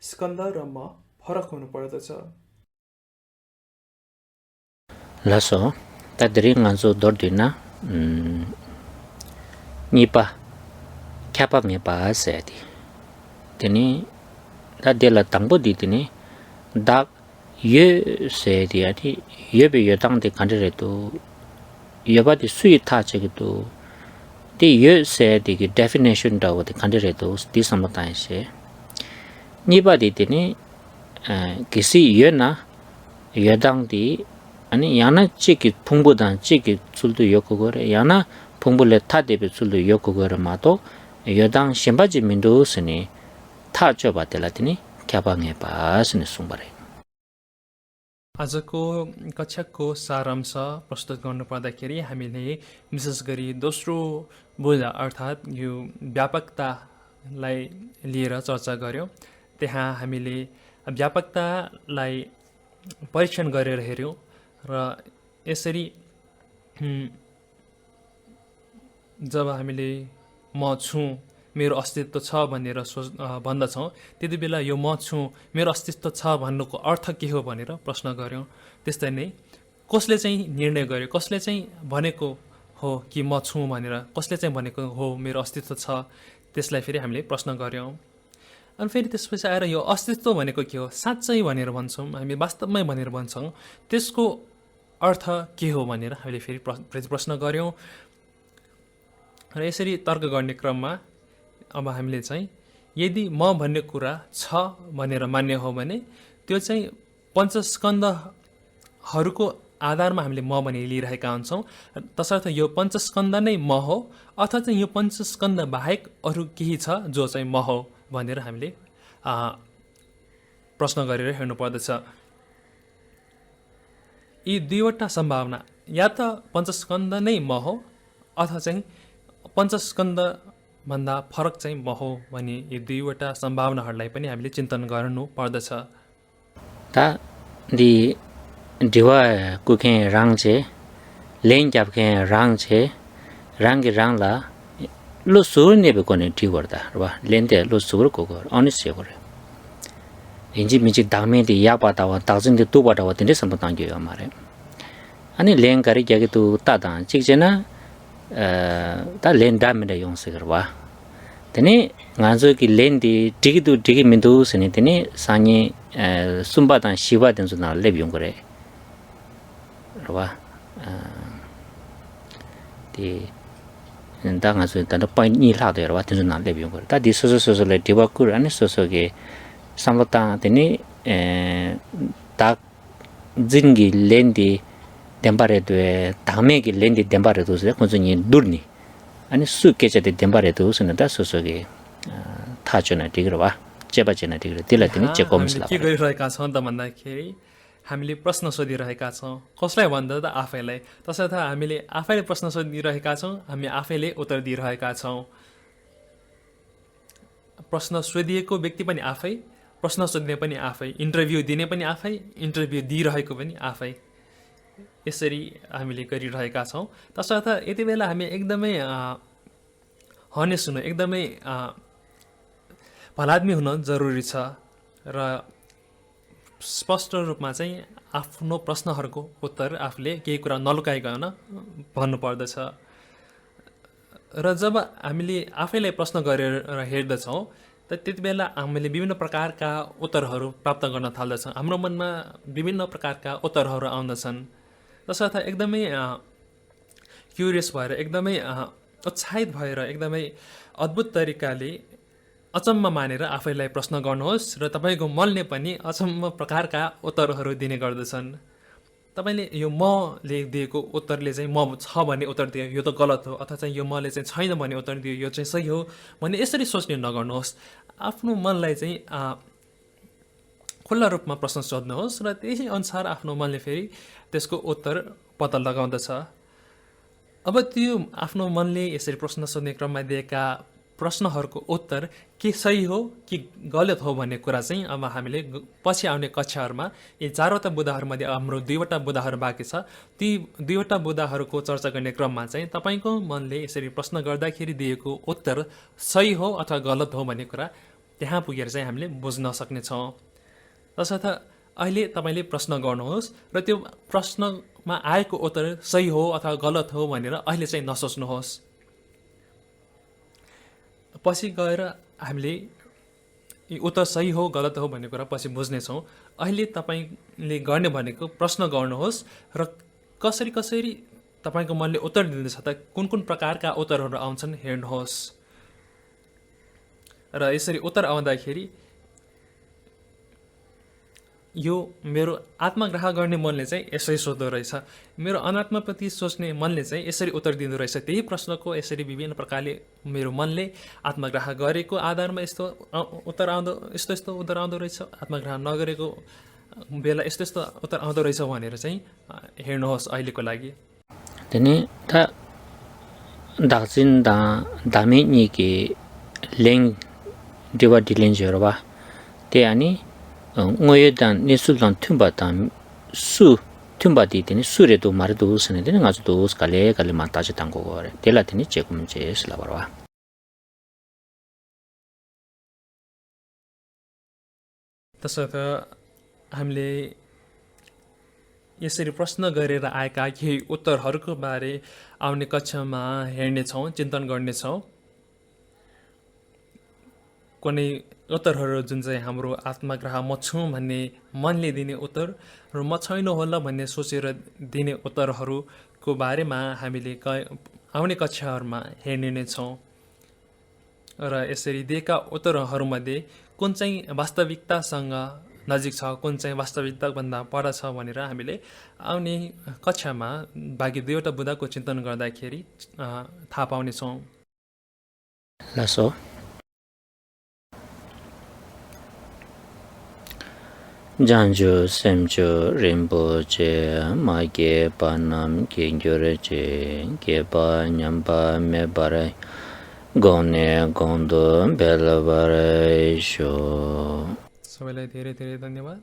स्कन्द र म फरक हुनुपर्दछ। लासो तादरी nganzo dordina nipa kyapa ngepa sedi teni dadela tangbo di teni dak ye sedi ati yebe yotang de kandere to yaba di sui ta che to di ye sedi ki definition da wo de kandere to di samata se nipa di teni kisi ye na yodang di 아니 야나 찌기 풍부단 찌기 줄도 요거거래 야나 풍부레 타데베 줄도 요거거래 마도 여당 심바지 민도스니 타져 받들라더니 캬방에 바스니 숭바래 आजको कक्षाको सारांश प्रस्तुत गर्नुपर्दाखेरि हामीले विशेष गरी दोस्रो बोध अर्थात् यो व्यापकता लाई लिएर चर्चा गऱ्यौँ। त्यहाँ हामीले व्यापकतालाई परीक्षण गरेर हेऱ्यौँ र यसरी जब हामीले म छु मेरो अस्तित्व छ भनेर भन्दछौँ त्यति बेला यो म छु मेरो अस्तित्व छ भन्नुको अर्थ के हो भनेर प्रश्न गऱ्यौँ। त्यस्तै नै कसले चाहिँ निर्णय गर्यो, कसले चाहिँ भनेको हो कि म छु भनेर, कसले चाहिँ भनेको हो मेरो अस्तित्व छ, त्यसलाई फेरि हामीले प्रश्न गऱ्यौँ। अनि फेरि त्यसपछि आएर यो अस्तित्व भनेको के हो, साँच्चै भनेर भन्छौँ हामी, वास्तवमै भनेर भन्छौँ, त्यसको अर्थ के हो भनेर हामीले फेरि प्रश्न गऱ्यौँ। र यसरी तर्क गर्ने क्रममा अब हामीले चाहिँ यदि म भन्ने कुरा छ भनेर मान्ने हो भने त्यो चाहिँ पञ्चस्कन्धहरूको आधारमा हामीले म भने लिइरहेका हुन्छौँ। तसर्थ यो पञ्चस्कन्ध नै म हो अथवा चाहिँ यो पञ्चस्कन्ध बाहेक अरू केही छ जो चाहिँ म हो भनेर हामीले प्रश्न गरेर हेर्नु पर्दछ। यी दुईवटा सम्भावना, या त पञ्चस्कन्ध नै म हो अथवा चाहिँ पञ्चस्कन्धभन्दा फरक चाहिँ म हो भने यी दुईवटा सम्भावनाहरूलाई पनि हामीले चिन्तन गर्नु पर्दछ। ता दि दिवा कुखे राङ छे लेङ क्यापखे राङ छे राङके राङला लो सुर नेबे कोने ठी गर्दा र लेन्ते लो सुर कोको अनिश्चय गरे हिन्जी मिची दामे दि या पातावा ताजन दि तु पातावा तिने सम्पताङ गयो हमारे अनि लेङ गरे क्या कि तु तादा चिक जेना ता लेन दामे द योंग से करवा तने ngazo ki len di tigi tu tigi mindu sene tene sanye sumba tan shiva den suna leb yong gore rwa di nda ngazo tan point ni la de rwa den suna leb yong gore ta di so so le diwa kur ani so so ge samlata tene ta jingi len di dembare de dame ki len di dembare tu se konzo ni durni ani su keche de dembare tu sene da so so ge थाचना टिग्रवा चेपाचेना टिग्र त्यसलाई तिमी चेकोम्सला के गरिरहेका छौँ त भन्दाखेरि हामीले प्रश्न सोधिरहेका छौँ। कसलाई भन्दा त आफैलाई। तसर्थ हामीले आफैले प्रश्न सोधिरहेका छौँ, हामी आफैले उत्तर दिइरहेका छौँ। प्रश्न सोधिएको व्यक्ति पनि आफै, प्रश्न सोध्ने पनि आफै, इन्टरभ्यू दिने पनि आफै, इन्टरभ्यू दिइरहेको पनि आफै। यसरी हामीले गरिरहेका छौँ। तसर्थ यति बेला हामी एकदमै हनेस हुनु, एकदमै भलाद्मी हुन जरुरी छ र स्पष्ट रूपमा चाहिँ आफ्नो प्रश्नहरूको उत्तर आफूले केही कुरा नलुकाइकन भन्नुपर्दछ। र जब हामीले आफैलाई प्रश्न गरेर हेर्दछौँ त त्यति बेला हामीले विभिन्न प्रकारका उत्तरहरू प्राप्त गर्न थाल्दछौँ। हाम्रो मनमा विभिन्न प्रकारका उत्तरहरू आउँदछन्। तसर्थ एकदमै क्युरियस भएर, एकदमै उत्साहित भएर, एकदमै अद्भुत तरिकाले अचम्म मानेर आफैलाई प्रश्न गर्नुहोस् र तपाईँको मनले पनि अचम्म प्रकारका उत्तरहरू दिने गर्दछन्। तपाईँले यो मले दिएको उत्तरले चाहिँ म छ भन्ने उत्तर दियो, यो त गलत हो, अथवा चाहिँ यो मले चाहिँ छैन भन्ने उत्तर दियो, यो चाहिँ सही हो भन्ने यसरी सोच्ने नगर्नुहोस्। आफ्नो मनलाई चाहिँ खुल्ला रूपमा प्रश्न सोध्नुहोस् र त्यही अनुसार आफ्नो मनले फेरि त्यसको उत्तर पत्ता लगाउँदछ। अब त्यो आफ्नो मनले यसरी प्रश्न सोध्ने क्रममा दिएका प्रश्नहरूको उत्तर के सही हो कि गलत हो भन्ने कुरा चाहिँ अब हामीले पछि आउने कक्षाहरूमा यी चारवटा बुदाहरूमध्ये हाम्रो दुईवटा बुदाहरू बाँकी छ, ती दुईवटा बुदाहरूको चर्चा गर्ने क्रममा चाहिँ तपाईँको मनले यसरी प्रश्न गर्दाखेरि दिएको उत्तर सही हो अथवा गलत हो भन्ने कुरा त्यहाँ पुगेर चाहिँ हामीले बुझ्न सक्नेछौँ। तसर्थ अहिले तपाईँले प्रश्न गर्नुहोस् र त्यो प्रश्नमा आएको उत्तर सही हो अथवा गलत हो भनेर अहिले चाहिँ नसोच्नुहोस्। पछि गएर हामीले उत्तर सही हो गलत हो भन्ने कुरा पछि बुझ्नेछौँ। अहिले तपाईँले गर्ने भनेको प्रश्न गर्नुहोस् र कसरी कसरी तपाईँको मनले उत्तर दिँदैछ त कुन कुन प्रकारका उत्तरहरू आउँछन् हेर्नुहोस्। र यसरी उत्तर आउँदाखेरि यो मेरो आत्मग्राह गर्ने मनले चाहिँ यसरी सोध्दो रहेछ, मेरो अनात्मप्रति सोच्ने मनले चाहिँ यसरी उत्तर दिँदो रहेछ। त्यही प्रश्नको यसरी विभिन्न प्रकारले मेरो मनले आत्मग्राह गरेको आधारमा यस्तो उत्तर आउँदो, यस्तो यस्तो उत्तर आउँदो रहेछ, आत्मग्राह नगरेको बेला यस्तो यस्तो उत्तर आउँदो रहेछ भनेर चाहिँ हेर्नुहोस् अहिलेको लागि। तने था दाजिन दा दामे नि के लेङ dewa dilin jorwa te ani ngoye dan nesuldan tumba dan su tumba di tini sure do mare do usne tini ngazu do us kale mata je tango gore tela tini chekum je sla barwa तसर्थ हामीले यसरी प्रश्न गरेर आएका केही उत्तरहरूको बारे आउने कक्षामा हेर्नेछौँ चिन्तन गर्नेछौँ कुनै उत्तरहरू जुन चाहिँ हाम्रो आत्मग्रह म छु भन्ने मनले दिने उत्तर र म छैन होला भन्ने सोचेर दिने उत्तरहरूको बारेमा हामीले आउने कक्षाहरूमा हेर्ने नै छौँ र यसरी दिएका उत्तरहरूमध्ये कुन चाहिँ वास्तविकतासँग नजिक छ कुन चाहिँ वास्तविकताभन्दा पर छ भनेर हामीले आउने कक्षामा बाँकी दुईवटा बुँदाको चिन्तन गर्दाखेरि थाहा पाउनेछौँ लासो जानजो सेमजो रिम्पोचे मागे पानाम केंग्योरेचे केपा न्याम्पा मेबारे गोने गोन्दो बेलबारे शो सबैलाई धेरै धेरै धन्यवाद